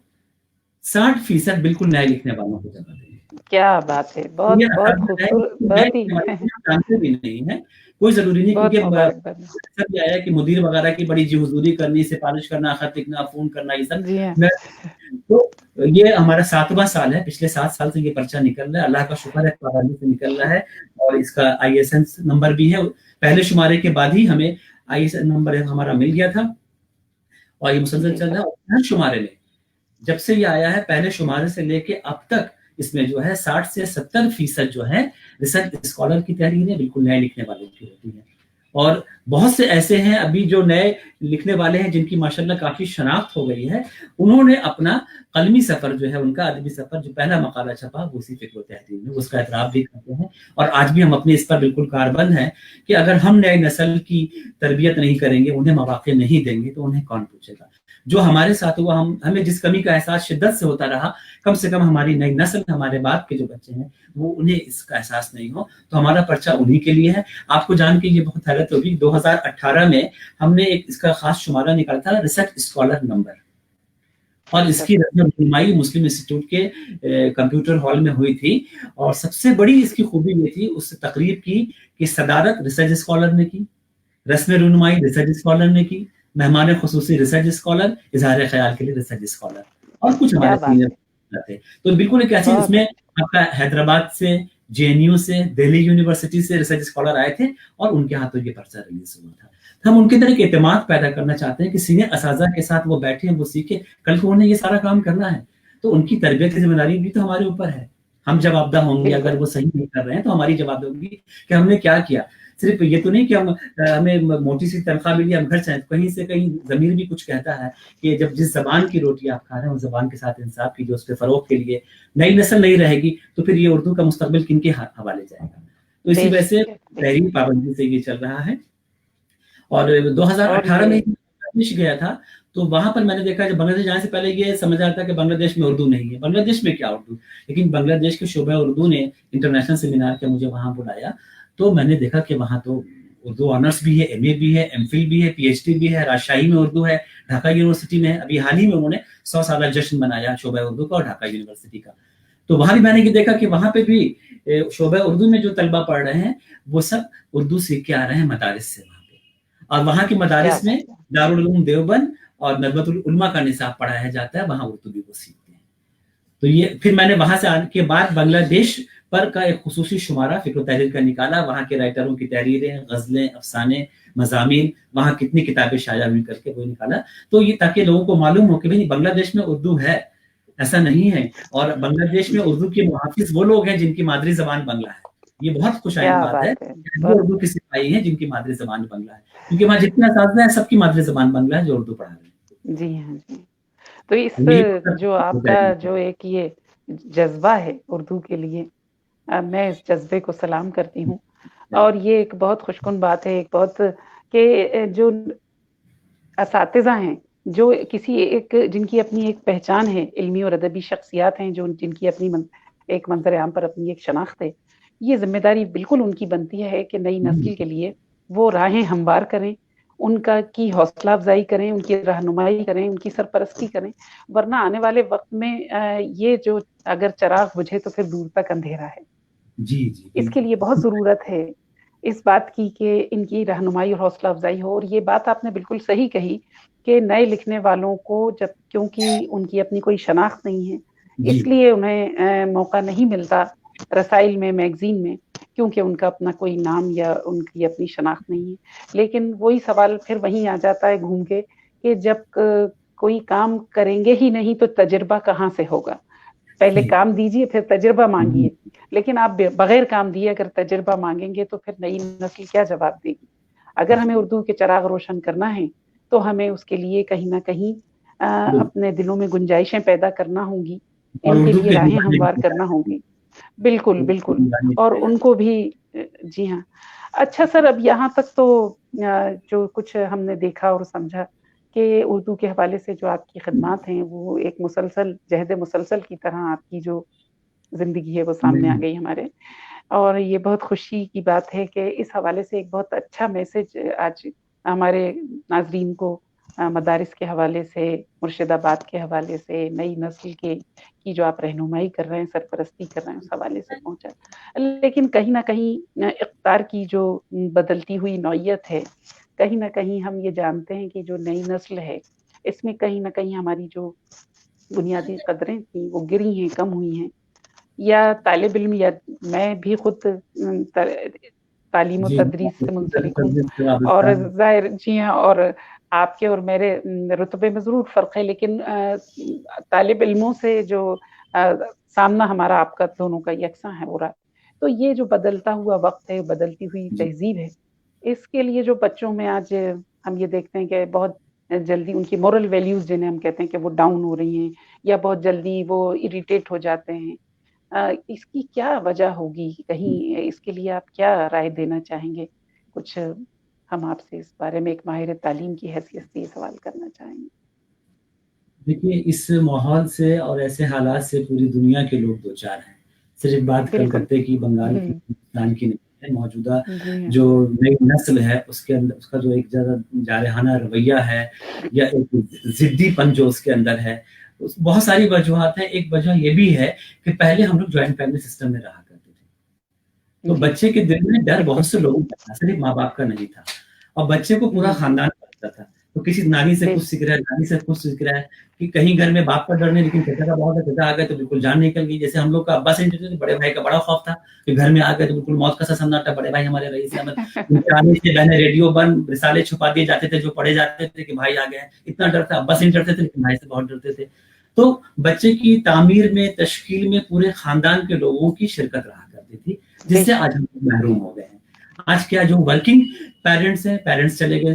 60% بالکل نئے لکھنے والوں کو جگہ دیں. کیا بات ہے, بہت بہت خوبصورت, بہت ہی جانتے بھی نہیں ہے, کوئی ضروری نہیں, کیونکہ یہ آیا کہ مدیر وغیرہ کی بڑی جی حضوری کرنی, سفارش کرنا, خط لکھنا, فون کرنا, یہ سب. تو یہ ہمارا 7واں سال ہے, پچھلے 7 سال سے یہ پرچہ نکل رہا ہے. اللہ کا شکر ہے پابندی سے نکل رہا ہے, اور اس کا ISN نمبر بھی ہے. پہلے شمارے کے بعد ہی ہمیں ISN نمبر ہمارا مل گیا تھا, اور یہ مسلسل چل رہا ہے. اور ہر شمارے میں جب سے یہ آیا ہے, پہلے شمارے سے لے کے اب تک اس میں جو ہے 60 سے 70% جو ہے ریسرچ اسکالر کی تحریریں بالکل نئے لکھنے والوں کی ہوتی ہیں. اور بہت سے ایسے ہیں ابھی جو نئے لکھنے والے ہیں جن کی ماشاءاللہ کافی شناخت ہو گئی ہے. انہوں نے اپنا قلمی سفر جو ہے, ان کا ادبی سفر, جو پہلا مقالہ چھپا وہ اسی فکر و تحریر میں, اس کا اعتراف بھی کرتے ہیں. اور آج بھی ہم اپنے اس پر بالکل کاربند ہیں کہ اگر ہم نئے نسل کی تربیت نہیں کریں گے, انہیں مواقع نہیں دیں گے, تو انہیں کون پوچھے گا. جو ہمارے ساتھ ہوا, ہمیں جس کمی کا احساس شدت سے ہوتا رہا, کم سے کم ہماری نئی نسل, ہمارے بعد کے جو بچے ہیں, وہ انہیں اس کا احساس نہیں ہو. تو ہمارا پرچہ انہی کے لیے ہے. آپ کو جان کے یہ بہت حیرت ہوگی, 2018 میں ہم نے ایک اس کا خاص شمارہ نکالا تھا, ریسرچ اسکالر نمبر, اور اس کی رہنمائی مسلم انسٹیٹیوٹ کے کمپیوٹر ہال میں ہوئی تھی. اور سب سے بڑی اس کی خوبی یہ تھی اس تقریب کی کہ صدارت ریسرچ اسکالر نے کی, رسم رونمائی ریسرچ اسکالر نے کی, مہمان خصوصی ریسرچ اسکالر, اظہار خیال کے لیے ریسرچ اسکالر, اور کچھ ہمارے سینئر تھے. تو بالکل ایک ایسی, اس میں آپ کا حیدرآباد سے, JNU سے, دہلی یونیورسٹی سے ریسرچ اسکالر آئے تھے, اور ان کے ہاتھوں یہ پرچہ ریلیز ہوا تھا. ہم ان کے اندر ایک اعتماد پیدا کرنا چاہتے ہیں کہ سینئر اساتذہ کے ساتھ وہ بیٹھے, وہ سیکھے, کل کو انہیں یہ سارا کام کرنا ہے. تو ان کی تربیت کی ذمہ داری بھی تو ہمارے اوپر ہے. ہم جوابدہ ہوں گے, اگر وہ صحیح نہیں کر رہے ہیں تو ہماری جواب ہوگی کہ ہم نے کیا کیا. सिर्फ ये तो नहीं कि हमें मोटी सी तनख्वाह मिली, हम घर चाहें, कहीं से कहीं ज़मीर भी कुछ कहता है कि जब जिस ज़बान की रोटी आप खा रहे हैं उस ज़बान के साथ इंसाफ कीजिए, उसके फ़रोग़ के लिए नई नस्ल नहीं रहेगी तो फिर ये उर्दू का मुस्तक़बिल किनके हवाले जाएगा। तो इसी वजह से तहरीक पाबंदी से ये चल रहा है। और 2018 में बांग्लादेश गया था, तो वहां पर मैंने देखा, जब बांग्लादेश जाने से पहले ये समझ रहा था कि बांग्लादेश में उर्दू नहीं है, बांग्लादेश में क्या उर्दू, लेकिन बांग्लादेश के शोबा उर्दू ने इंटरनेशनल सेमिनार के मुझे वहां बुलाया, तो मैंने देखा कि वहां तो उर्दू ऑनर्स भी है, एमए भी है, एमफिल भी है, पीएचडी भी है, राजशाही में उर्दू है, ढाका यूनिवर्सिटी में है। अभी हाल ही में उन्होंने 100 साल जश्न मनाया शोबा उर्दू का और ढाका यूनिवर्सिटी का। तो वहां भी मैंने ये देखा कि वहां पे भी शोबा उर्दू में जो तलबा पढ़ रहे हैं वो सब उर्दू सीख के आ रहे हैं मदारिस से वहां पे, और वहां के मदारिस में दारुल उलूम देवबंद और नदवतुल उलमा का निसाब पढ़ाया जाता है, वहां उर्दू भी वो सीखते हैं। तो ये फिर मैंने वहां से आने के बाद बांग्लादेश पर का एक खुसूसी शुमारा फिक्र तहरीर का निकाला, वहां के राइटरों की तहरीरें, गजलें, अफसाने, मज़ामीन, वहां कितनी किताबें शाया हुई करके वो निकाला, तो ये ताकि लोगों को मालूम हो कि भाई बांग्लादेश में उर्दू है, ऐसा नहीं है। और बांग्लादेश में उर्दू के मुहाफिज वो लोग हैं जिनकी मादरी जबान बांग्ला है। ये बहुत खुशाइन बात है, वो उर्दू के सिपाही हैं जिनकी मादरी जबान बांग्ला है, क्योंकि वहाँ जितने असातिज़ा हैं सबकी मादरी जबान बांग्ला है जो उर्दू पढ़ा रहे हैं। जी हाँ जी। तो इस जो आपका जो एक ये जज्बा है उर्दू के लिए, मैं इस जज्बे को सलाम करती हूँ, और ये एक बहुत खुशकुन बात है, एक बहुत कि जो असातिज़ा हैं, जो किसी एक जिनकी अपनी एक पहचान है, इल्मी और अदबी शख्सियात हैं, जो जिनकी अपनी एक मंजर आम पर अपनी एक शनाख्त है, ये जिम्मेदारी बिल्कुल उनकी बनती है कि नई नस्ल के लिए वो राहें हमवार करें, उनका की हौसला अफजाई करें, उनकी रहनुमाई करें, उनकी सरपरस्ती करें, वरना आने वाले वक्त में ये जो अगर चिराग बुझे तो फिर दूर तक अंधेरा है। जी। इसके लिए बहुत ज़रूरत है इस बात की कि इनकी रहनुमाई और हौसला अफजाई हो। और ये बात आपने बिल्कुल सही कही कि नए लिखने वालों को जब, क्योंकि उनकी अपनी कोई शनाख्त नहीं है, इसलिए उन्हें मौका नहीं मिलता रसाइल में, मैगजीन में, क्योंकि उनका अपना कोई नाम या उनकी अपनी शनाख्त नहीं है। लेकिन वही सवाल फिर वहीं आ जाता है घूम के कि जब कोई काम करेंगे ही नहीं तो तजुर्बा कहाँ से होगा? पहले काम दीजिए फिर तजुर्बा मांगिए, लेकिन आप बगैर काम दिए अगर तजुर्बा मांगेंगे तो फिर नई नस्ल क्या जवाब देगी? अगर हमें उर्दू के चिराग रोशन करना है तो हमें उसके लिए कहीं ना कहीं अपने दिलों में गुंजाइशें पैदा करना होंगी, इनके लिए राहें हमवार करना होंगी। बिल्कुल बिल्कुल, और उनको भी। जी हाँ। अच्छा सर, अब यहाँ तक तो जो कुछ हमने देखा और समझा कि उर्दू के हवाले से जो आपकी खिदमात हैं वो एक मुसलसल जहद मुसलसल की तरह आपकी जो जिंदगी है वो सामने आ गई हमारे, और ये बहुत खुशी की बात है कि इस हवाले से एक बहुत अच्छा मैसेज आज हमारे नाजरीन को मदारिस के हवाले से, मुर्शिदाबाद के हवाले से, नई नस्ल की जो आप रहनुमाई कर रहे हैं, सरपरस्ती कर रहे हैं, उस हवाले से पहुंचा। लेकिन कहीं ना कहीं इक़्तिदार की जो बदलती हुई नौइयत है, कहीं ना कहीं हम ये जानते हैं कि जो नई नस्ल है इसमें कहीं ना कहीं हमारी जो बुनियादी कदरें थी वो गिरी हैं, कम हुई हैं, या तालिब इल्म, या मैं भी खुद तालीम और तदरीस से मुंसलिक हूँ, और ज़ाहिर जी हाँ, और आपके और मेरे रुतबे में ज़रूर फ़र्क है, लेकिन तालिब इल्मों से जो सामना हमारा आपका दोनों का यकसा है हो रहा है। तो ये जो बदलता हुआ वक्त है, बदलती हुई तहजीब है, इसके लिए जो बच्चों में आज हम ये देखते हैं कि बहुत जल्दी उनकी मोरल वैल्यूज जिन्हें हम कहते हैं कि वो डाउन हो रही हैं, या बहुत जल्दी वो इरिटेट हो जाते हैं, इसकी क्या वजह होगी? कहीं इसके लिए आप क्या राय देना चाहेंगे? कुछ हम आपसे इस बारे में एक माहिर तालीम की हैसियत से ये सवाल करना चाहेंगे। देखिए, इस माहौल से और ऐसे हालात से पूरी दुनिया के लोग दो चार हैं। सिर्फ बात कलकत्ते की, बंगाल की, हिंदुस्तान की नहीं है। मौजूदा जो नई नस्ल है उसके अंदर उसका जो एक ज़्यादा जारहाना रवैया है या एक ज़िद्दीपन जो उसके अंदर है, बहुत सारी वजूहात हैं। एक वजह ये भी है कि पहले हम लोग जॉइंट फैमिली सिस्टम में रहा करते थे, तो बच्चे के दिल में डर बहुत से लोगों का था, सिर्फ माँ बाप का नहीं था, और बच्चे को पूरा खानदान पता था। तो किसी नानी से कुछ सीख रहा है, नानी से कुछ सीख रहा है, कि कहीं घर में बाप का डर नहीं, लेकिन चाचा का बहुत है, चाचा आ गए तो बिल्कुल जान निकल गई। जैसे हम लोग का अब्बा से नहीं डरते थे, बड़े भाई का बड़ा खौफ था कि घर में आ गए तो बिल्कुल मौत का सा सन्नाटा। बड़े भाई हमारे रईस अहमद, उनके आने से पहले रेडियो बंद, रिसाले छुपा दिए जाते थे जो पढ़े जाते थे कि भाई आ गए। इतना डर था, अब्बा से नहीं डरते थे लेकिन भाई से बहुत डरते थे। तो बच्चे की तामीर में, तश्कील में पूरे खानदान के लोगों की शिरकत रहा करती थी, जिससे आज हम महरूम हो गए हैं। आज क्या जो वर्किंग पेरेंट्स हैं, पेरेंट्स चले गए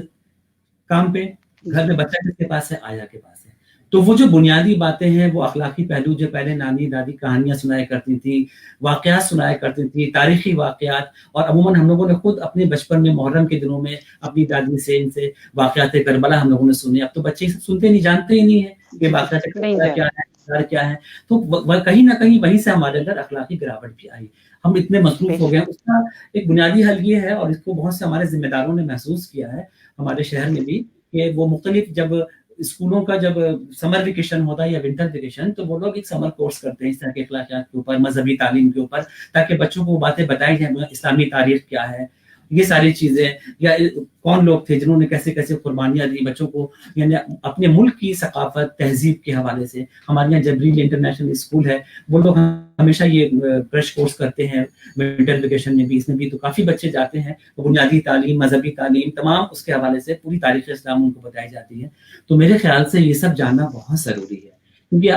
काम पे, घर में बच्चा किसके पास है, आया के पास है। तो वो जो बुनियादी बातें हैं, वो अखलाकी पहलू जो पहले नानी दादी कहानियां सुनाया करती थी, वाकयात सुनाया करती थी, तारीखी वाकयात, और अमूमन हम लोगों ने खुद अपने बचपन में मुहर्रम के दिनों में अपनी दादी से इनसे वाकयात करबला हम लोगों ने सुने। अब तो बच्चे सुनते नहीं, जानते ही नहीं है कि वाकयात करबला क्या है, क्या है। तो कहीं ना कहीं वहीं से हमारे अंदर अखलाकी गिरावट भी आई, हम इतने मसरूफ हो गए। उसका एक बुनियादी हल ये है, और इसको बहुत से हमारे जिम्मेदारों ने महसूस किया है हमारे शहर में भी, कि वो मुख्तलिफ जब स्कूलों का जब समर वेकेशन होता है या विंटर वेकेशन, तो वो लोग एक समर कोर्स करते हैं इस तरह के अखलाकियात के ऊपर, मजहबी तालीम के ऊपर, ताकि बच्चों को बातें बताई जाए, इस्लामी तारीख क्या है, ये सारी चीजें, या कौन लोग थे जिन्होंने कैसे कैसे कुर्बानियां दी बच्चों को, यानी अपने मुल्क की सकाफत तहजीब के हवाले से। हमारे यहाँ जबरील इंटरनेशनल स्कूल है, वो लोग हमेशा ये क्रश कोर्स करते हैं विंटर वेकेशन में भी, इसमें भी तो काफी बच्चे जाते हैं। तो बुनियादी तालीम, मजहबी तालीम, तमाम उसके हवाले से पूरी तारीख इस्लाम उनको बताई जाती है। तो मेरे ख्याल से ये सब जानना बहुत जरूरी है, क्योंकि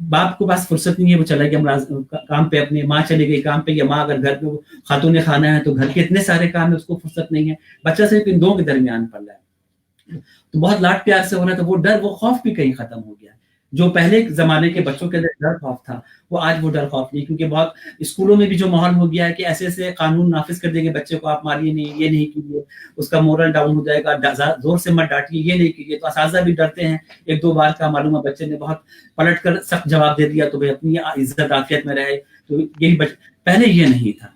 बाप को पास फुर्सत नहीं है, वो चला गया काम पे, अपने माँ चली गई काम पे, या माँ अगर घर पे खातून खाना है तो घर के इतने सारे काम है, उसको फुर्सत नहीं है, बच्चा सिर्फ इन दो के दरमियान पड़ रहा है। तो बहुत लाड प्यार से हो रहा है, तो वो डर, वो खौफ भी कहीं खत्म हो गया। जो पहले जमाने के बच्चों के अंदर डर खौफ था, वो आज वो डर खौफ नहीं, क्योंकि बहुत स्कूलों में भी जो माहौल हो गया है कि ऐसे ऐसे कानून नाफिज कर देंगे, बच्चे को आप मारिए नहीं, ये नहीं कीजिए, उसका मोरल डाउन हो जाएगा, जोर से मत डांटिए, ये नहीं कीजिए। तो असातिज़ा भी डरते हैं, एक दो बार का मालूम है बच्चे ने बहुत पलट कर सख्त जवाब दे दिया, तो भाई अपनी इज्जत आफियत में रहे। तो यही पहले ये नहीं था,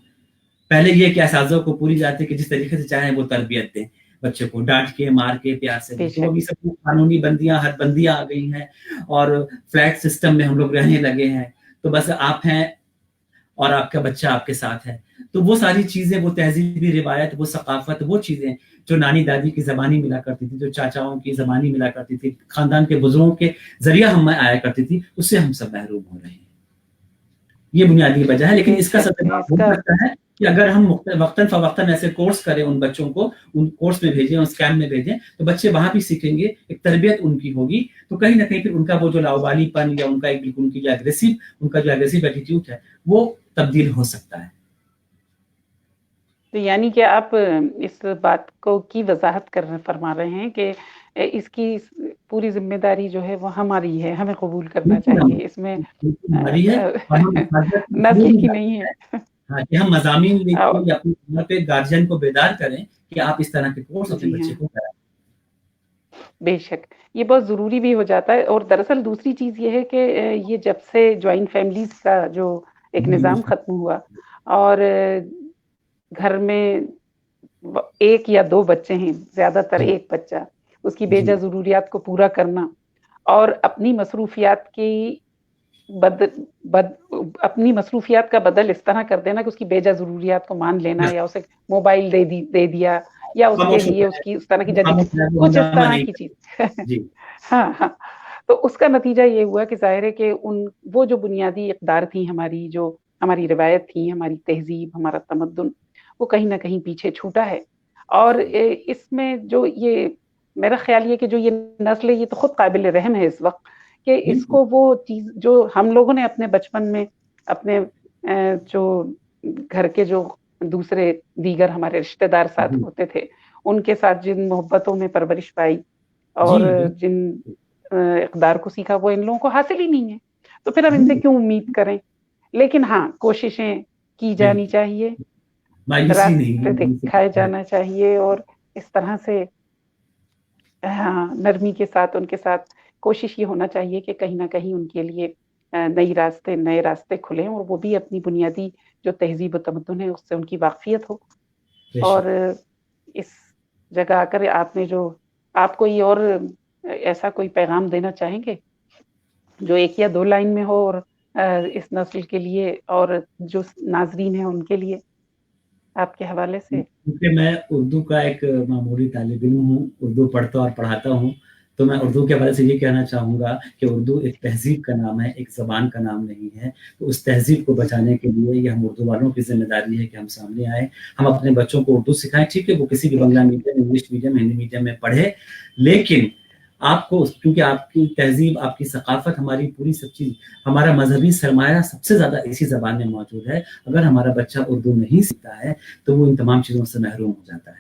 पहले ये कि असातिज़ा को पूरी जाती कि जिस तरीके से चाहे वो तरबियत दें बच्चे को, डांट के, मार के, प्यार से। तो अभी सब कानूनी बंदियां, हदबंदियां आ गई हैं, और फ्लैट सिस्टम में हम लोग रहने लगे हैं, तो बस आप हैं और आपका बच्चा आपके साथ है। तो वो सारी चीजें, वो तहजीबी रिवायत, वो सकाफत, वो चीजें जो नानी दादी की जबानी मिला करती थी, जो चाचाओं की जबानी मिला करती थी, खानदान के बुजुर्गों के जरिया हम में आया करती थी, उससे हम सब महरूम हो रहे हैं। ये बुनियादी वजह है। लेकिन इसका सबसे बड़ा हो सकता है कि अगर हम वक्तन फवक्तन ऐसे कोर्स करें, उन बच्चों को उन कोर्स में भेजें, उस कैंप में भेजें, तो बच्चे वहां भी सीखेंगे, एक तरबियत उनकी होगी, तो कहीं ना कहीं फिर उनका वो जो लावालीपन, या उनका एक बिल्कुल उनकी उनका जो एग्रेसिव एटीट्यूड है, वो तब्दील हो सकता है। तो यानी कि आप इस बात को की वजाहत फरमा रहे हैं कि इसकी पूरी जिम्मेदारी जो है वो हमारी है, हमें कबूल करना चाहिए, इसमें नस्ल की नहीं है। हाँ, कि हम मज़ामीन लिखें या अपनी उम्र पे गार्जियन को बेदार करें कि आप इस तरह के कोर्स अपने बच्चे को कराएं। बेशक ये बहुत ज़रूरी भी हो जाता है। और दरअसल दूसरी चीज़ ये है कि ये जब से जॉइंट फैमिलीज का जो एक निज़ाम ख़त्म हुआ, और घर में एक या दो बच्चे हैं, ज़्यादातर एक बच्चा, उसकी बेजा ज़रूरियात को पूरा करना, और अपनी मसरूफियात की अपनी मसरूफियात का बदल इस तरह कर देना कि उसकी बेजा ज़रूरियात को मान लेना, या उसे मोबाइल दे दिया, या उसके लिए उसकी उस तरह की कुछ इस तरह की चीज़। हाँ, तो उसका नतीजा ये हुआ कि ज़ाहिर है कि वो जो बुनियादी इक़दार थी हमारी, जो हमारी रिवायत थी, हमारी तहज़ीब, हमारा तमद्दुन, वो कहीं ना कहीं पीछे छूटा है। और इसमें जो ये मेरा ख्याल ये कि जो ये नस्ल है, ये तो खुद काबिल रहम है इस वक्त, कि इसको वो चीज़ जो हम लोगों ने अपने बचपन में अपने जो घर के जो दूसरे दीगर हमारे रिश्तेदार साथ होते थे, उनके साथ जिन मोहब्बतों में परवरिश पाई और जिन इक़दार को सीखा, वो इन लोगों को हासिल ही नहीं है। तो फिर हम इनसे क्यों उम्मीद करें? लेकिन हाँ, कोशिशें की जानी चाहिए, रास्ते दिखाए जाना चाहिए, और इस तरह से हाँ, नरमी के साथ उनके साथ कोशिश ये होना चाहिए कि कहीं ना कहीं उनके लिए नए रास्ते खुलें, और वो भी अपनी बुनियादी जो तहजीब व तमद्दुन है उससे उनकी वाक़फ़ियत हो। और इस जगह आकर आप कोई और ऐसा कोई पैगाम देना चाहेंगे जो एक या दो लाइन में हो, और इस नस्ल के लिए और जो नाज़रीन हैं उनके लिए आपके हवाले से? क्योंकि मैं उर्दू का एक मामूली तालिब इल्म हूँ, उर्दू पढ़ता और पढ़ाता हूँ, तो मैं उर्दू के हवाले से ये कहना चाहूँगा कि उर्दू एक तहज़ीब का नाम है, एक ज़बान का नाम नहीं है। तो उस तहज़ीब को बचाने के लिए ये हम उर्दू वालों की ज़िम्मेदारी है कि हम सामने आएँ, हम अपने बच्चों को उर्दू सिखाएँ। ठीक है, वो किसी भी Bangla medium, English medium, Hindi medium में पढ़े, लेकिन آپ کو کیونکہ آپ کی تہذیب آپ کی ثقافت ہماری پوری سب چیز ہمارا مذہبی سرمایہ سب سے زیادہ اسی زبان میں موجود ہے. اگر ہمارا بچہ اردو نہیں سیکھتا ہے تو وہ ان تمام چیزوں سے محروم ہو جاتا ہے.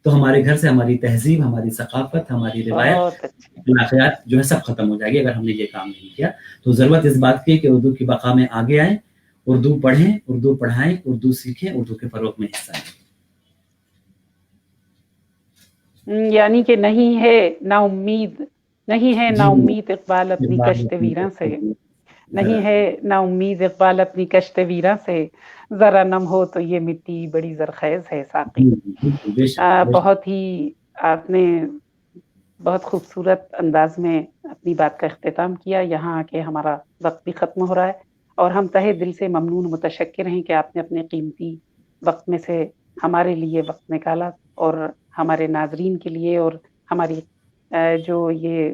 تو ہمارے گھر سے ہماری تہذیب ہماری ثقافت ہماری روایت بہت اچھی اخلاقیات جو ہے سب ختم ہو جائے گی اگر ہم نے یہ کام نہیں کیا. تو ضرورت اس بات کی ہے کہ اردو کی بقا میں آگے آئیں, اردو پڑھیں, اردو پڑھائیں, اردو سیکھیں, اردو کے فروغ میں حصہ لیں. یعنی کہ نہیں ہے نا امید, نہیں ہے نا جی امید اقبال اپنی کشت ویراں سے, نہیں ہے نا امید اقبال اپنی کشت ویراں سے, ذرا نم ہو تو یہ مٹی بڑی زرخیز ہے ساقی. بے شک بہت ہی آپ نے بہت خوبصورت انداز میں اپنی بات کا اختتام کیا. یہاں آ کے ہمارا وقت بھی ختم ہو رہا ہے اور ہم تہہ دل سے ممنون متشکر ہیں کہ آپ نے اپنے قیمتی وقت میں سے ہمارے لیے وقت نکالا اور ہمارے ناظرین کے لیے اور ہماری جو یہ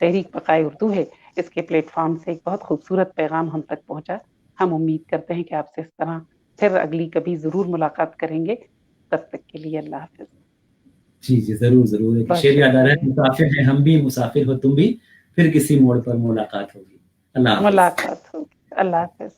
تحریک بقائے اردو ہے اس کے پلیٹ فارم سے ایک بہت خوبصورت پیغام ہم تک پہنچا. ہم امید کرتے ہیں کہ آپ سے اس طرح پھر اگلی کبھی ضرور ملاقات کریں گے. تب تک کے لیے اللہ حافظ. جی جی ضرور ضرور. ایک بہت شعر یاد آ رہا ہے, شکریہ. مسافر ہیں ہم بھی, مسافر ہو تم بھی, پھر کسی موڑ پر ملاقات ہوگی. اللہ حافظ. ملاقات ہوگی. اللہ حافظ.